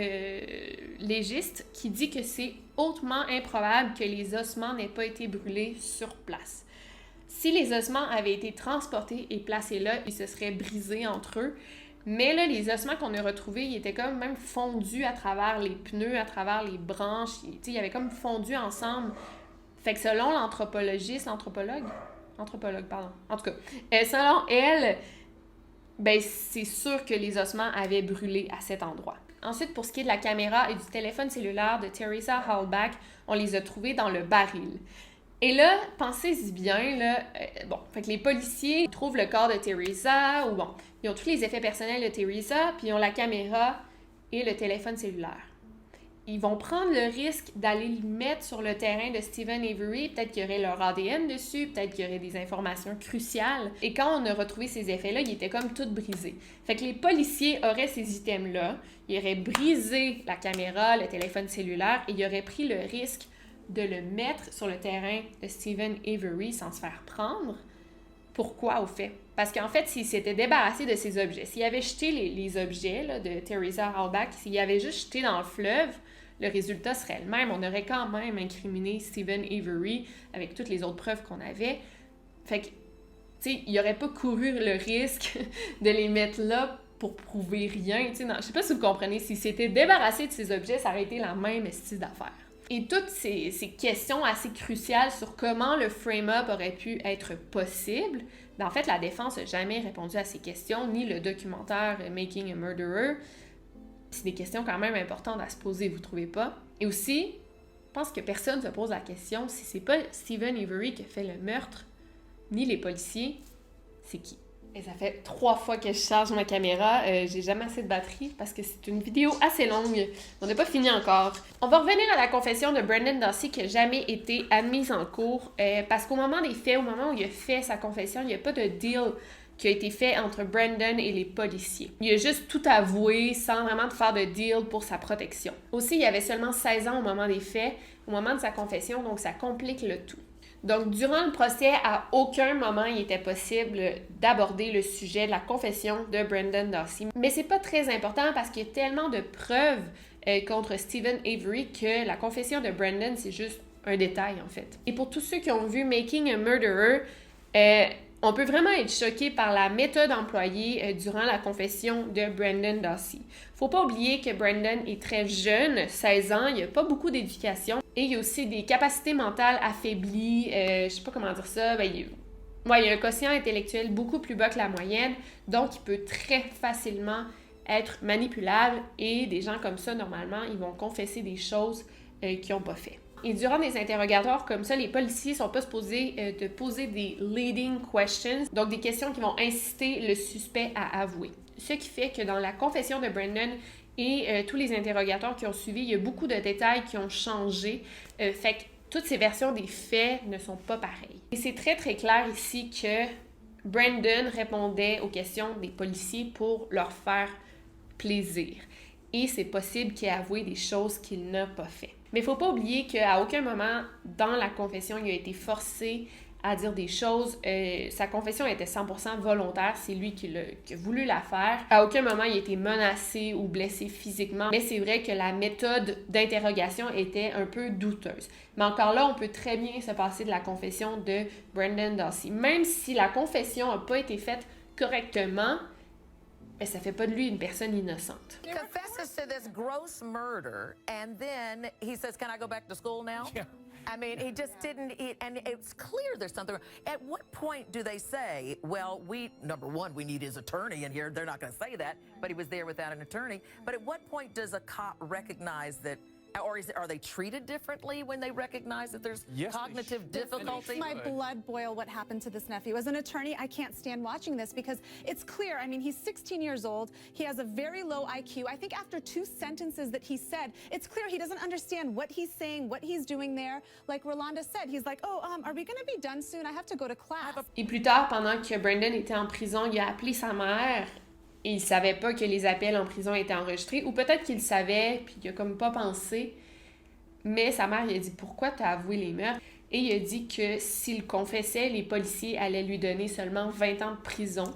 légiste, qui dit que c'est hautement improbable que les ossements n'aient pas été brûlés sur place. Si les ossements avaient été transportés et placés là, ils se seraient brisés entre eux. Mais là, les ossements qu'on a retrouvés, ils étaêt comme même fondus à travers les pneus, à travers les branches. Ils avaient comme fondu ensemble. Fait que selon l'anthropologue, pardon. En tout cas, selon elle, ben c'est sûr que les ossements avaient brûlé à cet endroit. Ensuite, pour ce qui est de la caméra et du téléphone cellulaire de Teresa Halbach, on les a trouvés dans le baril. Et là, pensez-y bien, là, fait que les policiers trouvent le corps de Teresa, ou bon, ils ont tous les effets personnels de Teresa, puis ils ont la caméra et le téléphone cellulaire. Ils vont prendre le risque d'aller le mettre sur le terrain de Steven Avery, peut-être qu'il y aurait leur ADN dessus, peut-être qu'il y aurait des informations cruciales. Et quand on a retrouvé ces effets-là, ils étaient comme tout brisés. Fait que les policiers auraient ces items-là, ils auraient brisé la caméra, le téléphone cellulaire, et ils auraient pris le risque de le mettre sur le terrain de Steven Avery sans se faire prendre. Pourquoi, au fait? Parce qu'en fait, s'il s'était débarrassé de ces objets, s'il avait jeté les objets là, de Teresa Halbach, s'il avait juste jeté dans le fleuve, le résultat serait le même. On aurait quand même incriminé Steven Avery avec toutes les autres preuves qu'on avait. Fait que, tu sais, il n'aurait pas couru le risque de les mettre là pour prouver rien. Tu sais, je sais pas si vous comprenez, s'il s'était débarrassé de ces objets, ça aurait été la même style d'affaire. Et toutes ces questions assez cruciales sur comment le frame-up aurait pu être possible, ben en fait, la défense n'a jamais répondu à ces questions, ni le documentaire Making a Murderer. C'est des questions quand même importantes à se poser, vous trouvez pas? Et aussi, je pense que personne ne se pose la question, si c'est pas Steven Avery qui a fait le meurtre, ni les policiers, c'est qui? Et ça fait 3 fois que je charge ma caméra. J'ai jamais assez de batterie parce que c'est une vidéo assez longue. On n'a pas fini encore. On va revenir à la confession de Brendan Dassey qui n'a jamais été admise en cours parce qu'au moment des faits, au moment où il a fait sa confession, il n'y a pas de deal qui a été fait entre Brendan et les policiers. Il a juste tout avoué sans vraiment faire de deal pour sa protection. Aussi, il avait seulement 16 ans au moment des faits, au moment de sa confession, donc ça complique le tout. Donc, durant le procès, à aucun moment il était possible d'aborder le sujet de la confession de Brendan Dassey. Mais c'est pas très important parce qu'il y a tellement de preuves contre Steven Avery que la confession de Brendan, c'est juste un détail, en fait. Et pour tous ceux qui ont vu Making a Murderer, on peut vraiment être choqué par la méthode employée durant la confession de Brendan Dassey. Faut pas oublier que Brendan est très jeune, 16 ans, il a pas beaucoup d'éducation et il a aussi des capacités mentales affaiblies, je sais pas comment dire ça, il y a un quotient intellectuel beaucoup plus bas que la moyenne, donc il peut très facilement être manipulable et des gens comme ça, normalement, ils vont confesser des choses qu'ils n'ont pas fait. Et durant des interrogatoires comme ça, les policiers sont pas supposés de poser des leading questions, donc des questions qui vont inciter le suspect à avouer. Ce qui fait que dans la confession de Brendan et tous les interrogatoires qui ont suivi, il y a beaucoup de détails qui ont changé, fait que toutes ces versions des faits ne sont pas pareilles. Et c'est très très clair ici que Brendan répondait aux questions des policiers pour leur faire plaisir. Et c'est possible qu'il ait avoué des choses qu'il n'a pas fait. Mais il ne faut pas oublier qu'à aucun moment dans la confession, il a été forcé à dire des choses. Sa confession était 100% volontaire, c'est lui qui a voulu la faire. À aucun moment, il a été menacé ou blessé physiquement. Mais c'est vrai que la méthode d'interrogation était un peu douteuse. Mais encore là, on peut très bien se passer de la confession de Brendan Dassey. Même si la confession n'a pas été faite correctement, ben, ça fait pas de lui une personne innocente. He confesses to this gross murder, and then he says, "Can I go back to school now?" Yeah. I mean, he just didn't. And it's clear there's something. At what point do they say, "Well, number one, we need his attorney in here"? They're not going to say that, but he was there without an attorney. But at what point does a cop recognize that? Or are they treated differently when they recognize that there's cognitive difficulty? My blood boil what happened to this nephew. As an attorney, I can't stand watching this because it's clear. I mean, he's 16 years old. He has a very low IQ. I think after 2 sentences that he said, it's clear he doesn't understand what he's saying, what he's doing there. Like Rolanda said, he's like, oh, are we going to be done soon? I have to go to class. Et plus tard, pendant que Brendan était en prison, il a appelé sa mère. Et il savait pas que les appels en prison étaient enregistrés. Ou peut-être qu'il le savait, puis il a comme pas pensé. Mais sa mère, il a dit « Pourquoi t'as avoué les meurtres? » Et il a dit que s'il confessait, les policiers allaient lui donner seulement 20 ans de prison,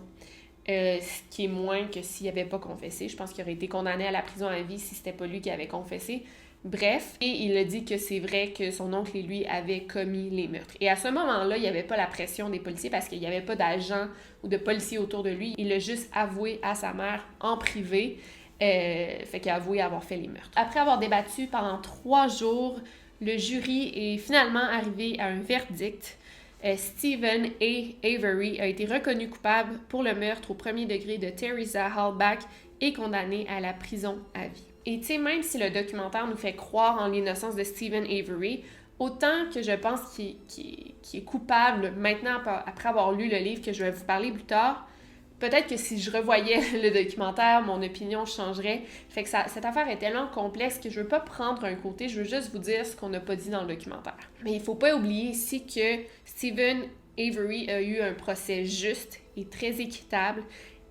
ce qui est moins que s'il n'avait pas confessé. Je pense qu'il aurait été condamné à la prison à vie si c'était pas lui qui avait confessé. Bref, et il a dit que c'est vrai que son oncle et lui avaient commis les meurtres. Et à ce moment-là, il n'y avait pas la pression des policiers parce qu'il n'y avait pas d'agents ou de policiers autour de lui. Il a juste avoué à sa mère en privé, fait qu'il a avoué avoir fait les meurtres. Après avoir débattu pendant 3 jours, le jury est finalement arrivé à un verdict. Steven A. Avery a été reconnu coupable pour le meurtre au premier degré de Teresa Halbach et condamné à la prison à vie. Et tu sais, même si le documentaire nous fait croire en l'innocence de Steven Avery, autant que je pense qu'il est coupable maintenant après avoir lu le livre que je vais vous parler plus tard, peut-être que si je revoyais le documentaire, mon opinion changerait. Fait que cette affaire est tellement complexe que je veux pas prendre un côté, je veux juste vous dire ce qu'on n'a pas dit dans le documentaire. Mais il faut pas oublier ici que Steven Avery a eu un procès juste et très équitable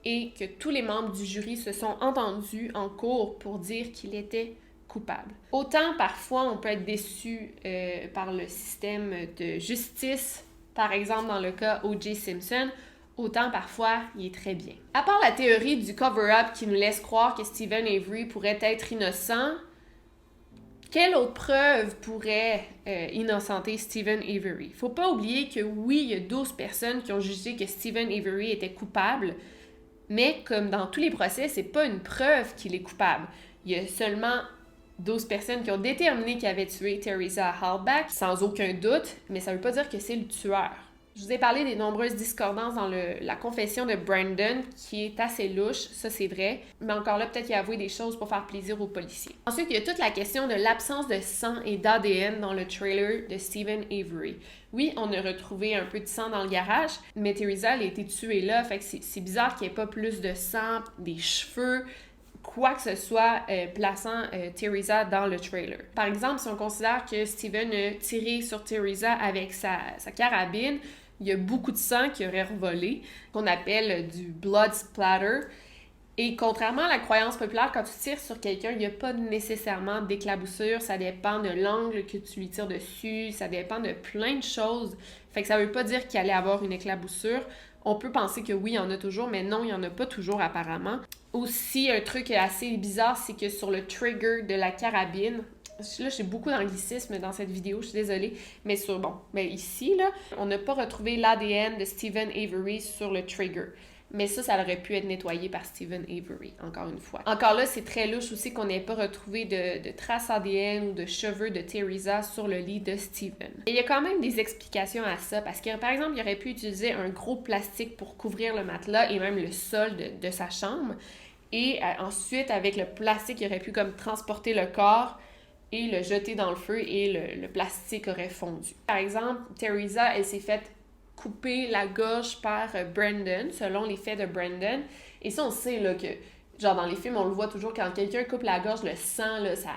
et que tous les membres du jury se sont entendus en cours pour dire qu'il était coupable. Autant parfois on peut être déçu par le système de justice, par exemple dans le cas O.J. Simpson, autant parfois il est très bien. À part la théorie du cover-up qui nous laisse croire que Steven Avery pourrait être innocent, quelle autre preuve pourrait innocenter Steven Avery? Faut pas oublier que oui, il y a 12 personnes qui ont jugé que Steven Avery était coupable, mais comme dans tous les procès, c'est pas une preuve qu'il est coupable. Il y a seulement 12 personnes qui ont déterminé qu'il avait tué Teresa Halbach, sans aucun doute, mais ça veut pas dire que c'est le tueur. Je vous ai parlé des nombreuses discordances dans la confession de Brendan, qui est assez louche, ça c'est vrai, mais encore là, peut-être qu'il a avoué des choses pour faire plaisir aux policiers. Ensuite, il y a toute la question de l'absence de sang et d'ADN dans le trailer de Steven Avery. Oui, on a retrouvé un peu de sang dans le garage, mais Teresa, elle a été tuée là, fait que c'est bizarre qu'il n'y ait pas plus de sang, des cheveux, quoi que ce soit plaçant Teresa dans le trailer. Par exemple, si on considère que Steven a tiré sur Teresa avec sa carabine, il y a beaucoup de sang qui aurait revolé, qu'on appelle du blood splatter. Et contrairement à la croyance populaire, quand tu tires sur quelqu'un, il n'y a pas nécessairement d'éclaboussure. Ça dépend de l'angle que tu lui tires dessus. Ça dépend de plein de choses. Fait que ça veut pas dire qu'il allait avoir une éclaboussure. On peut penser que oui, il y en a toujours, mais non, il n'y en a pas toujours apparemment. Aussi, un truc assez bizarre, c'est que sur le trigger de la carabine, là, j'ai beaucoup d'anglicisme dans cette vidéo, je suis désolée, mais ici, là, on n'a pas retrouvé l'ADN de Steven Avery sur le trigger. Mais ça aurait pu être nettoyé par Steven Avery, encore une fois. Encore là, c'est très louche aussi qu'on n'ait pas retrouvé de traces ADN ou de cheveux de Teresa sur le lit de Steven. Et il y a quand même des explications à ça, parce que, par exemple, il aurait pu utiliser un gros plastique pour couvrir le matelas et même le sol de sa chambre. Et ensuite, avec le plastique, il aurait pu comme transporter le corps et le jeter dans le feu et le plastique aurait fondu. Par exemple, Teresa, elle s'est faite couper la gorge par Brandon, selon les faits de Brandon. Et ça, on sait là, que, genre dans les films, on le voit toujours, quand quelqu'un coupe la gorge, le sang, là, ça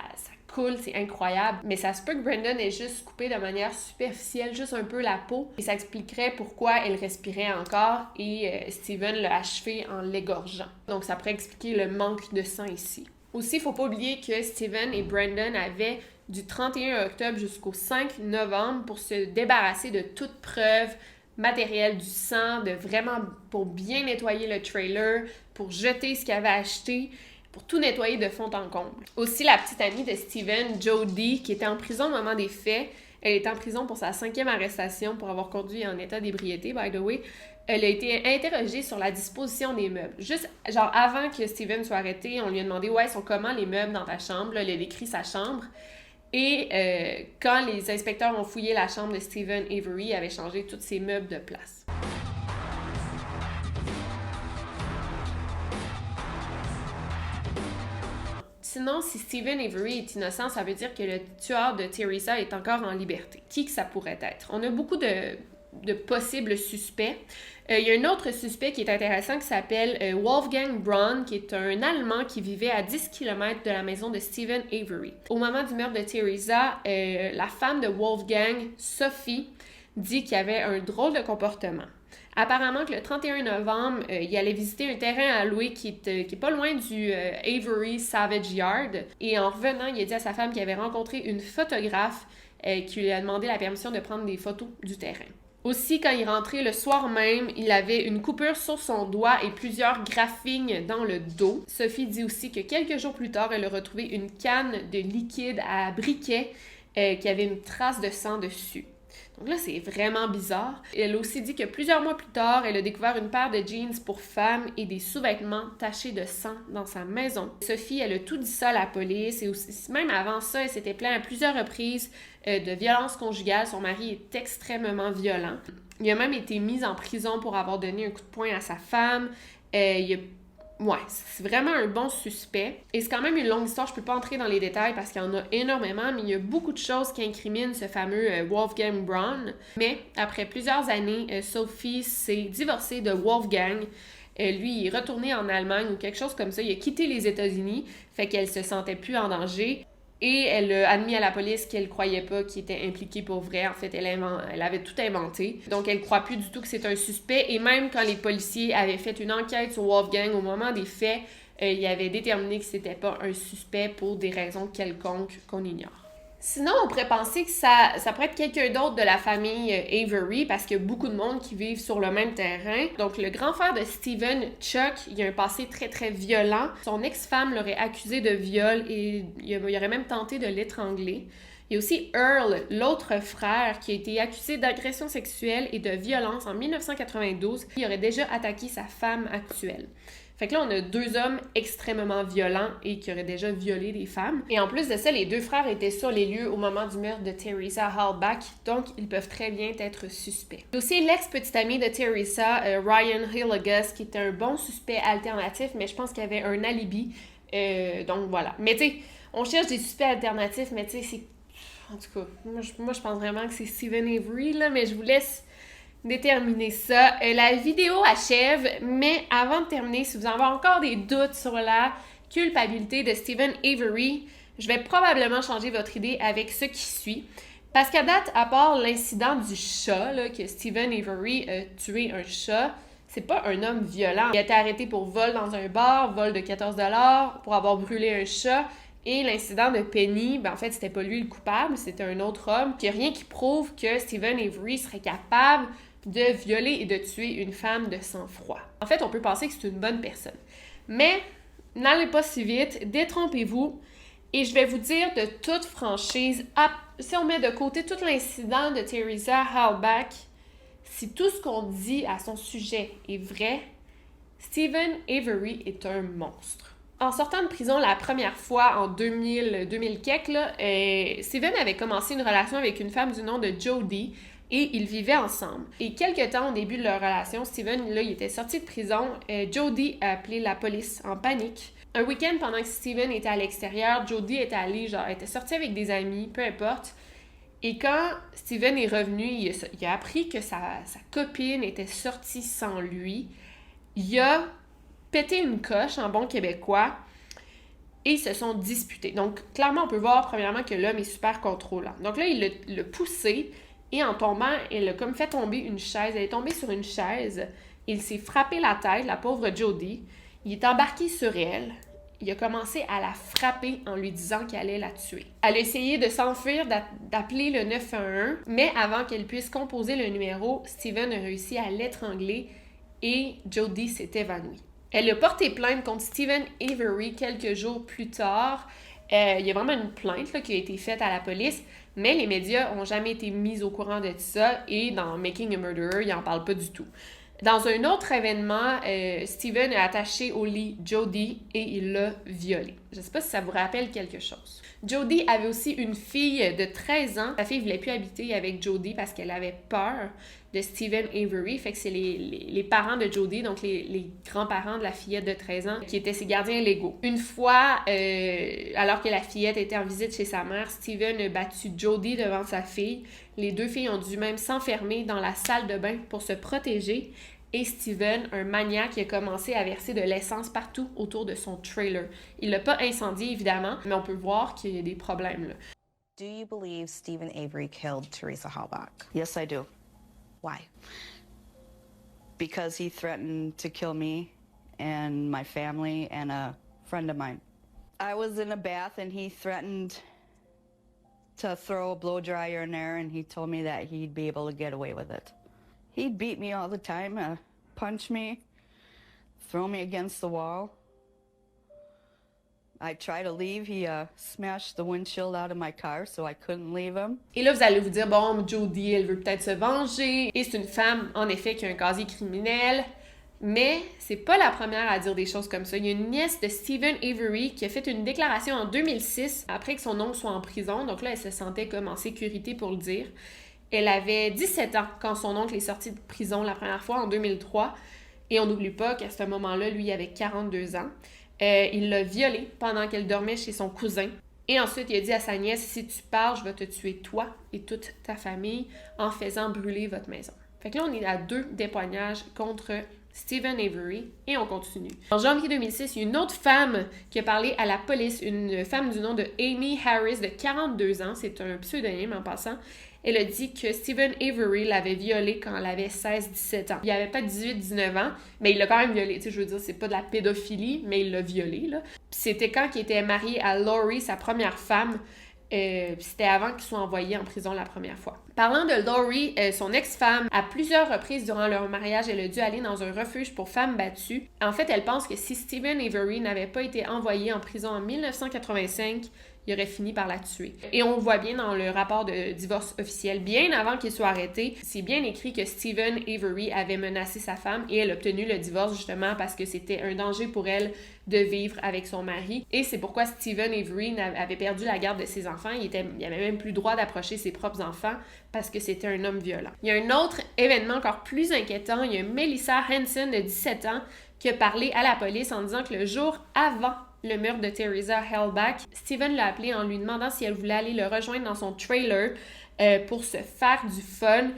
coule, c'est incroyable. Mais ça se peut que Brandon ait juste coupé de manière superficielle, juste un peu la peau. Et ça expliquerait pourquoi elle respirait encore et Steven l'a achevé en l'égorgeant. Donc ça pourrait expliquer le manque de sang ici. Aussi, il ne faut pas oublier que Steven et Brandon avaient du 31 octobre jusqu'au 5 novembre pour se débarrasser de toute preuve matériel du sang, pour bien nettoyer le trailer, pour jeter ce qu'il avait acheté, pour tout nettoyer de fond en comble. Aussi, la petite amie de Steven, Jodie, qui était en prison au moment des faits, elle était en prison pour sa 5e arrestation pour avoir conduit en état d'ébriété, by the way. Elle a été interrogée sur la disposition des meubles. Juste, genre, avant que Steven soit arrêté, on lui a demandé « Ouais, sont comment les meubles dans ta chambre? » Là, elle a décrit sa chambre. Et quand les inspecteurs ont fouillé la chambre de Steven Avery, ils avaient changé tous ses meubles de place. Sinon, si Steven Avery est innocent, ça veut dire que le tueur de Teresa est encore en liberté. Qui que ça pourrait être? On a beaucoup de possibles suspects. Il y a un autre suspect qui est intéressant qui s'appelle Wolfgang Braun, qui est un Allemand qui vivait à 10 km de la maison de Steven Avery. Au moment du meurtre de Teresa, la femme de Wolfgang, Sophie, dit qu'il avait un drôle de comportement. Apparemment que le 31 novembre, il allait visiter un terrain à louer qui est pas loin du Avery Savage Yard. Et en revenant, il a dit à sa femme qu'il avait rencontré une photographe qui lui a demandé la permission de prendre des photos du terrain. Aussi, quand il rentrait le soir même, il avait une coupure sur son doigt et plusieurs graphines dans le dos. Sophie dit aussi que quelques jours plus tard, elle a retrouvé une canne de liquide à briquet qui avait une trace de sang dessus. Donc là, c'est vraiment bizarre. Elle a aussi dit que plusieurs mois plus tard, elle a découvert une paire de jeans pour femmes et des sous-vêtements tachés de sang dans sa maison. Sophie, elle a tout dit ça à la police et aussi, même avant ça, elle s'était plainte à plusieurs reprises de violence conjugale. Son mari est extrêmement violent. Il a même été mis en prison pour avoir donné un coup de poing à sa femme. Ouais, c'est vraiment un bon suspect. Et c'est quand même une longue histoire, je peux pas entrer dans les détails parce qu'il y en a énormément, mais il y a beaucoup de choses qui incriminent ce fameux Wolfgang Braun. Mais après plusieurs années, Sophie s'est divorcée de Wolfgang. Lui, il est retourné en Allemagne ou quelque chose comme ça. Il a quitté les États-Unis, fait qu'elle se sentait plus en danger. Et elle a admis à la police qu'elle croyait pas qu'il était impliqué pour vrai. En fait, elle avait tout inventé. Donc, elle croit plus du tout que c'est un suspect. Et même quand les policiers avaient fait une enquête sur Wolfgang au moment des faits, ils avaient déterminé que c'était pas un suspect pour des raisons quelconques qu'on ignore. Sinon, on pourrait penser que ça pourrait être quelqu'un d'autre de la famille Avery, parce qu'il y a beaucoup de monde qui vivent sur le même terrain. Donc, le grand frère de Steven, Chuck, il a un passé très, très violent. Son ex-femme l'aurait accusé de viol et il aurait même tenté de l'étrangler. Il y a aussi Earl, l'autre frère, qui a été accusé d'agression sexuelle et de violence en 1992. Il aurait déjà attaqué sa femme actuelle. Fait que là, on a deux hommes extrêmement violents et qui auraient déjà violé des femmes. Et en plus de ça, les deux frères étaient sur les lieux au moment du meurtre de Teresa Halbach, donc ils peuvent très bien être suspects. Aussi, l'ex-petite amie de Teresa, Ryan Hillegas, qui était un bon suspect alternatif, mais je pense qu'il avait un alibi. Donc voilà. Mais tu sais, on cherche des suspects alternatifs, mais tu sais, c'est... En tout cas, moi, je pense vraiment que c'est Steven Avery, là, mais je vous laisse déterminer ça. La vidéo achève, mais avant de terminer, si vous avez encore des doutes sur la culpabilité de Steven Avery, je vais probablement changer votre idée avec ce qui suit. Parce qu'à date, à part l'incident du chat, là, que Steven Avery a tué un chat, c'est pas un homme violent. Il a été arrêté pour vol dans un bar, vol de 14 $, pour avoir brûlé un chat. Et l'incident de Penny, en fait, c'était pas lui le coupable, c'était un autre homme. Il n'y a rien qui prouve que Stephen Avery serait capable de violer et de tuer une femme de sang-froid. En fait, on peut penser que c'est une bonne personne. Mais n'allez pas si vite, détrompez-vous. Et je vais vous dire de toute franchise, si on met de côté tout l'incident de Teresa Halbach, si tout ce qu'on dit à son sujet est vrai, Stephen Avery est un monstre. En sortant de prison la première fois en 2000 quelques, Stephen avait commencé une relation avec une femme du nom de Jody et ils vivaient ensemble. Et quelques temps au début de leur relation, Stephen, là, il était sorti de prison. Jody a appelé la police en panique. Un week-end, pendant que Stephen était à l'extérieur, Jody était allée, elle était sortie avec des amis, peu importe. Et quand Stephen est revenu, il a appris que sa copine était sortie sans lui. Il a pété une coche en bon québécois et ils se sont disputés. Donc, clairement, on peut voir, premièrement, que l'homme est super contrôlant. Donc là, il l'a poussé et en tombant, il a comme fait tomber une chaise. Elle est tombée sur une chaise. Il s'est frappé la tête, la pauvre Jody. Il est embarqué sur elle. Il a commencé à la frapper en lui disant qu'il allait la tuer. Elle a essayé de s'enfuir, d'appeler le 911, mais avant qu'elle puisse composer le numéro, Stephen a réussi à l'étrangler et Jody s'est évanouie. Elle a porté plainte contre Stephen Avery quelques jours plus tard. Il y a vraiment une plainte là, qui a été faite à la police, mais les médias n'ont jamais été mis au courant de ça et dans Making a Murderer, ils n'en parlent pas du tout. Dans un autre événement, Stephen a attaché au lit Jody et il l'a violée. Je ne sais pas si ça vous rappelle quelque chose. Jody avait aussi une fille de 13 ans. Sa fille ne voulait plus habiter avec Jody parce qu'elle avait peur de Stephen Avery. Fait que c'est les parents de Jody, donc les grands-parents de la fillette de 13 ans, qui étaient ses gardiens légaux. Une fois, alors que la fillette était en visite chez sa mère, Stephen a battu Jody devant sa fille. Les deux filles ont dû même s'enfermer dans la salle de bain pour se protéger. Et Stephen, un maniaque, a commencé à verser de l'essence partout autour de son trailer. Il l'a pas incendié, évidemment, mais on peut voir qu'il y a des problèmes, là. Do you believe Stephen Avery killed Teresa Halbach? Yes, I do. Why? Because he threatened to kill me and my family and a friend of mine. I was in a bath and he threatened to throw a blow dryer in there and he told me that he'd be able to get away with it. He'd beat me all the time, punch me, throw me against the wall. I tried to leave. He smashed the windshield out of my car, so I couldn't leave him. Et là, vous allez vous dire, bon, Jody, elle veut peut-être se venger. Et c'est une femme, en effet, qui a un casier criminel. Mais c'est pas la première à dire des choses comme ça. Il y a une nièce de Stephen Avery qui a fait une déclaration en 2006, après que son oncle soit en prison. Donc là, elle se sentait comme en sécurité pour le dire. Elle avait 17 ans quand son oncle est sorti de prison la première fois, en 2003. Et on n'oublie pas qu'à ce moment-là, lui, il avait 42 ans. Il l'a violée pendant qu'elle dormait chez son cousin. Et ensuite, il a dit à sa nièce, si tu pars, je vais te tuer toi et toute ta famille en faisant brûler votre maison. Fait que là, on est à 2 témoignages contre Stephen Avery et on continue. En janvier 2006, il y a une autre femme qui a parlé à la police, une femme du nom de Amy Harris de 42 ans. C'est un pseudonyme en passant. Elle a dit que Stephen Avery l'avait violée quand elle avait 16-17 ans. Il avait pas 18-19 ans, mais il l'a quand même violée. Tu sais, je veux dire, c'est pas de la pédophilie, mais il l'a violée, là. Puis c'était quand il était marié à Laurie, sa première femme. C'était avant qu'il soit envoyé en prison la première fois. Parlant de Laurie, son ex-femme, à plusieurs reprises durant leur mariage, elle a dû aller dans un refuge pour femmes battues. En fait, elle pense que si Stephen Avery n'avait pas été envoyé en prison en 1985, il aurait fini par la tuer. Et on le voit bien dans le rapport de divorce officiel, bien avant qu'il soit arrêté, c'est bien écrit que Stephen Avery avait menacé sa femme et elle a obtenu le divorce justement parce que c'était un danger pour elle de vivre avec son mari. Et c'est pourquoi Stephen Avery avait perdu la garde de ses enfants. Il avait même plus le droit d'approcher ses propres enfants parce que c'était un homme violent. Il y a un autre événement encore plus inquiétant. Il y a Melissa Hanson de 17 ans qui a parlé à la police en disant que le jour avant le meurtre de Teresa Halbach, Stephen l'a appelé en lui demandant si elle voulait aller le rejoindre dans son trailer pour se faire du fun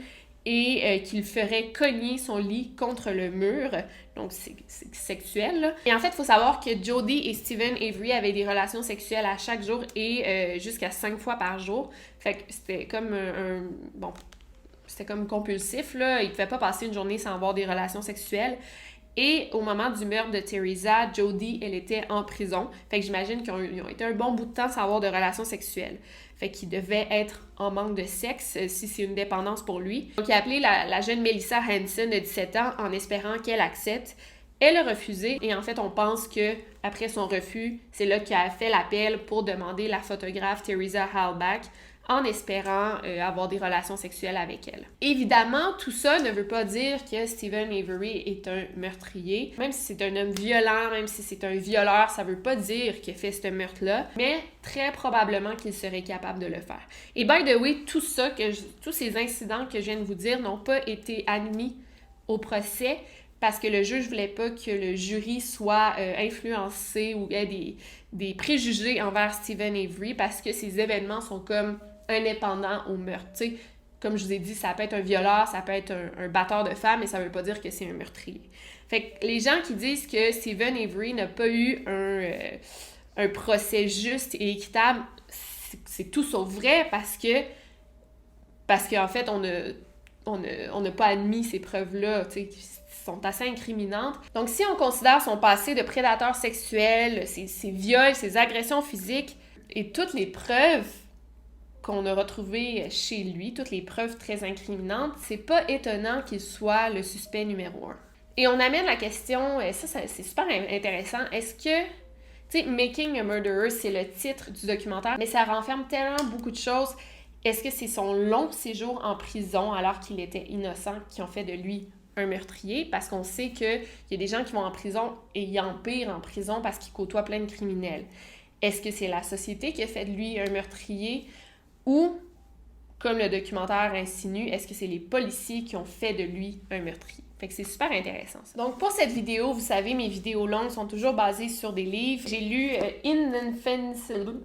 et qu'il ferait cogner son lit contre le mur. Donc, c'est sexuel, là. Et en fait, il faut savoir que Jody et Stephen Avery avaient des relations sexuelles à chaque jour et jusqu'à 5 fois par jour. Fait que c'était comme c'était comme compulsif, là. Il pouvait pas passer une journée sans avoir des relations sexuelles. Et au moment du meurtre de Teresa, Jodi, elle était en prison. Fait que j'imagine qu'ils ont été un bon bout de temps sans avoir de relations sexuelles. Fait qu'il devait être en manque de sexe si c'est une dépendance pour lui. Donc il a appelé la jeune Melissa Hanson de 17 ans en espérant qu'elle accepte. Elle a refusé et en fait on pense que après son refus, c'est là qu'il a fait l'appel pour demander la photographe Teresa Halbach en espérant avoir des relations sexuelles avec elle. Évidemment, tout ça ne veut pas dire que Steven Avery est un meurtrier. Même si c'est un homme violent, même si c'est un violeur, ça veut pas dire qu'il a fait ce meurtre-là, mais très probablement qu'il serait capable de le faire. Et by the way, tous ces incidents que je viens de vous dire n'ont pas été admis au procès parce que le juge voulait pas que le jury soit influencé ou ait des préjugés envers Steven Avery parce que ces événements sont comme indépendant au meurtre. T'sais, comme je vous ai dit, ça peut être un violeur, ça peut être un batteur de femmes, mais ça veut pas dire que c'est un meurtrier. Fait que les gens qui disent que Steven Avery n'a pas eu un procès juste et équitable, c'est tout sauf vrai parce qu'en fait, on n'a pas admis ces preuves-là, qui sont assez incriminantes. Donc, si on considère son passé de prédateur sexuel, ses viols, ses agressions physiques et toutes les preuves qu'on a retrouvées chez lui, toutes les preuves très incriminantes, c'est pas étonnant qu'il soit le suspect numéro 1. Et on amène la question, ça c'est super intéressant, est-ce que, tu sais, Making a Murderer, c'est le titre du documentaire, mais ça renferme tellement beaucoup de choses. Est-ce que c'est son long séjour en prison alors qu'il était innocent qui ont fait de lui un meurtrier? Parce qu'on sait qu'il y a des gens qui vont en prison et ils empirent en prison parce qu'ils côtoient plein de criminels. Est-ce que c'est la société qui a fait de lui un meurtrier? Ou, comme le documentaire insinue, est-ce que c'est les policiers qui ont fait de lui un meurtrier? Fait que c'est super intéressant, ça. Donc, pour cette vidéo, vous savez, mes vidéos longues sont toujours basées sur des livres. J'ai lu Indefensible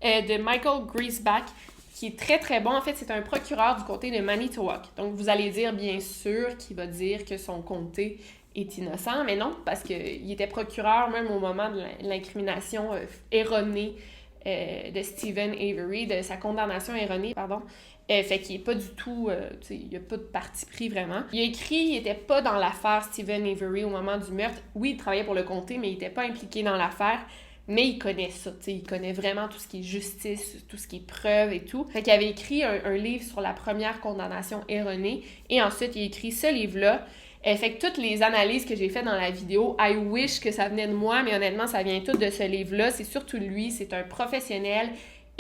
de Michael Griesbach, qui est très, très bon. En fait, c'est un procureur du comté de Manitowoc. Donc, vous allez dire, bien sûr, qu'il va dire que son comté est innocent, mais non, parce qu'il était procureur même au moment de l'incrimination erronée de Steven Avery, de sa condamnation erronée, pardon. Fait qu'il n'est pas du tout, il n'y a pas de parti pris vraiment. Il a écrit, il n'était pas dans l'affaire Steven Avery au moment du meurtre. Oui, il travaillait pour le comté, mais il n'était pas impliqué dans l'affaire. Mais il connaît ça, il connaît vraiment tout ce qui est justice, tout ce qui est preuve et tout. Fait qu'il avait écrit un livre sur la première condamnation erronée et ensuite il a écrit ce livre-là. Fait que toutes les analyses que j'ai faites dans la vidéo, I wish que ça venait de moi, mais honnêtement, ça vient tout de ce livre-là. C'est surtout lui, c'est un professionnel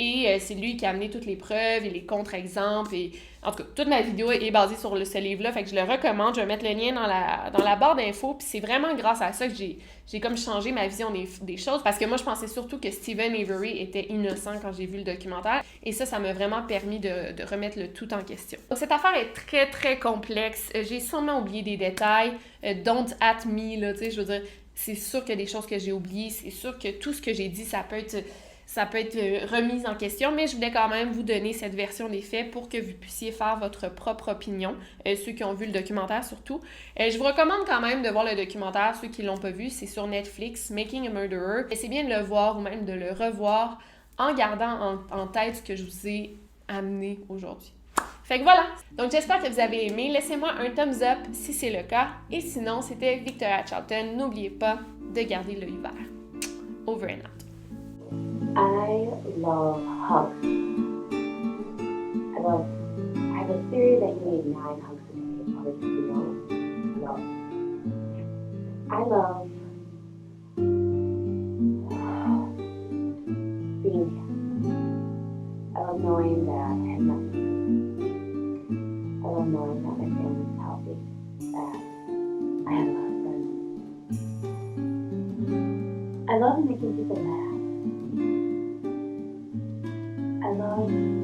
et c'est lui qui a amené toutes les preuves et les contre-exemples. Et en tout cas, toute ma vidéo est basée sur ce livre-là, fait que je le recommande. Je vais mettre le lien dans la barre d'infos. Puis c'est vraiment grâce à ça que j'ai comme changé ma vision des choses, parce que moi, je pensais surtout que Steven Avery était innocent quand j'ai vu le documentaire. Et ça m'a vraiment permis de remettre le tout en question. Donc cette affaire est très, très complexe. J'ai sûrement oublié des détails. Don't at me, là, tu sais, je veux dire, c'est sûr qu'il y a des choses que j'ai oubliées. C'est sûr que tout ce que j'ai dit, ça peut être remis en question, mais je voulais quand même vous donner cette version des faits pour que vous puissiez faire votre propre opinion, ceux qui ont vu le documentaire surtout. Je vous recommande quand même de voir le documentaire, ceux qui ne l'ont pas vu, c'est sur Netflix, Making a Murderer. Et c'est bien de le voir ou même de le revoir en gardant en tête ce que je vous ai amené aujourd'hui. Fait que voilà, donc j'espère que vous avez aimé. Laissez-moi un thumbs up si c'est le cas. Et sinon, c'était Victoria Charlton. N'oubliez pas de garder l'œil ouvert. Over and out. I love hugs. I have a theory that you need 9 hugs a day in order to feel love. I love being here. I love knowing that I have nothing. I love knowing that my family is healthy, that I have a lot of friends. I love making people laugh. I love that.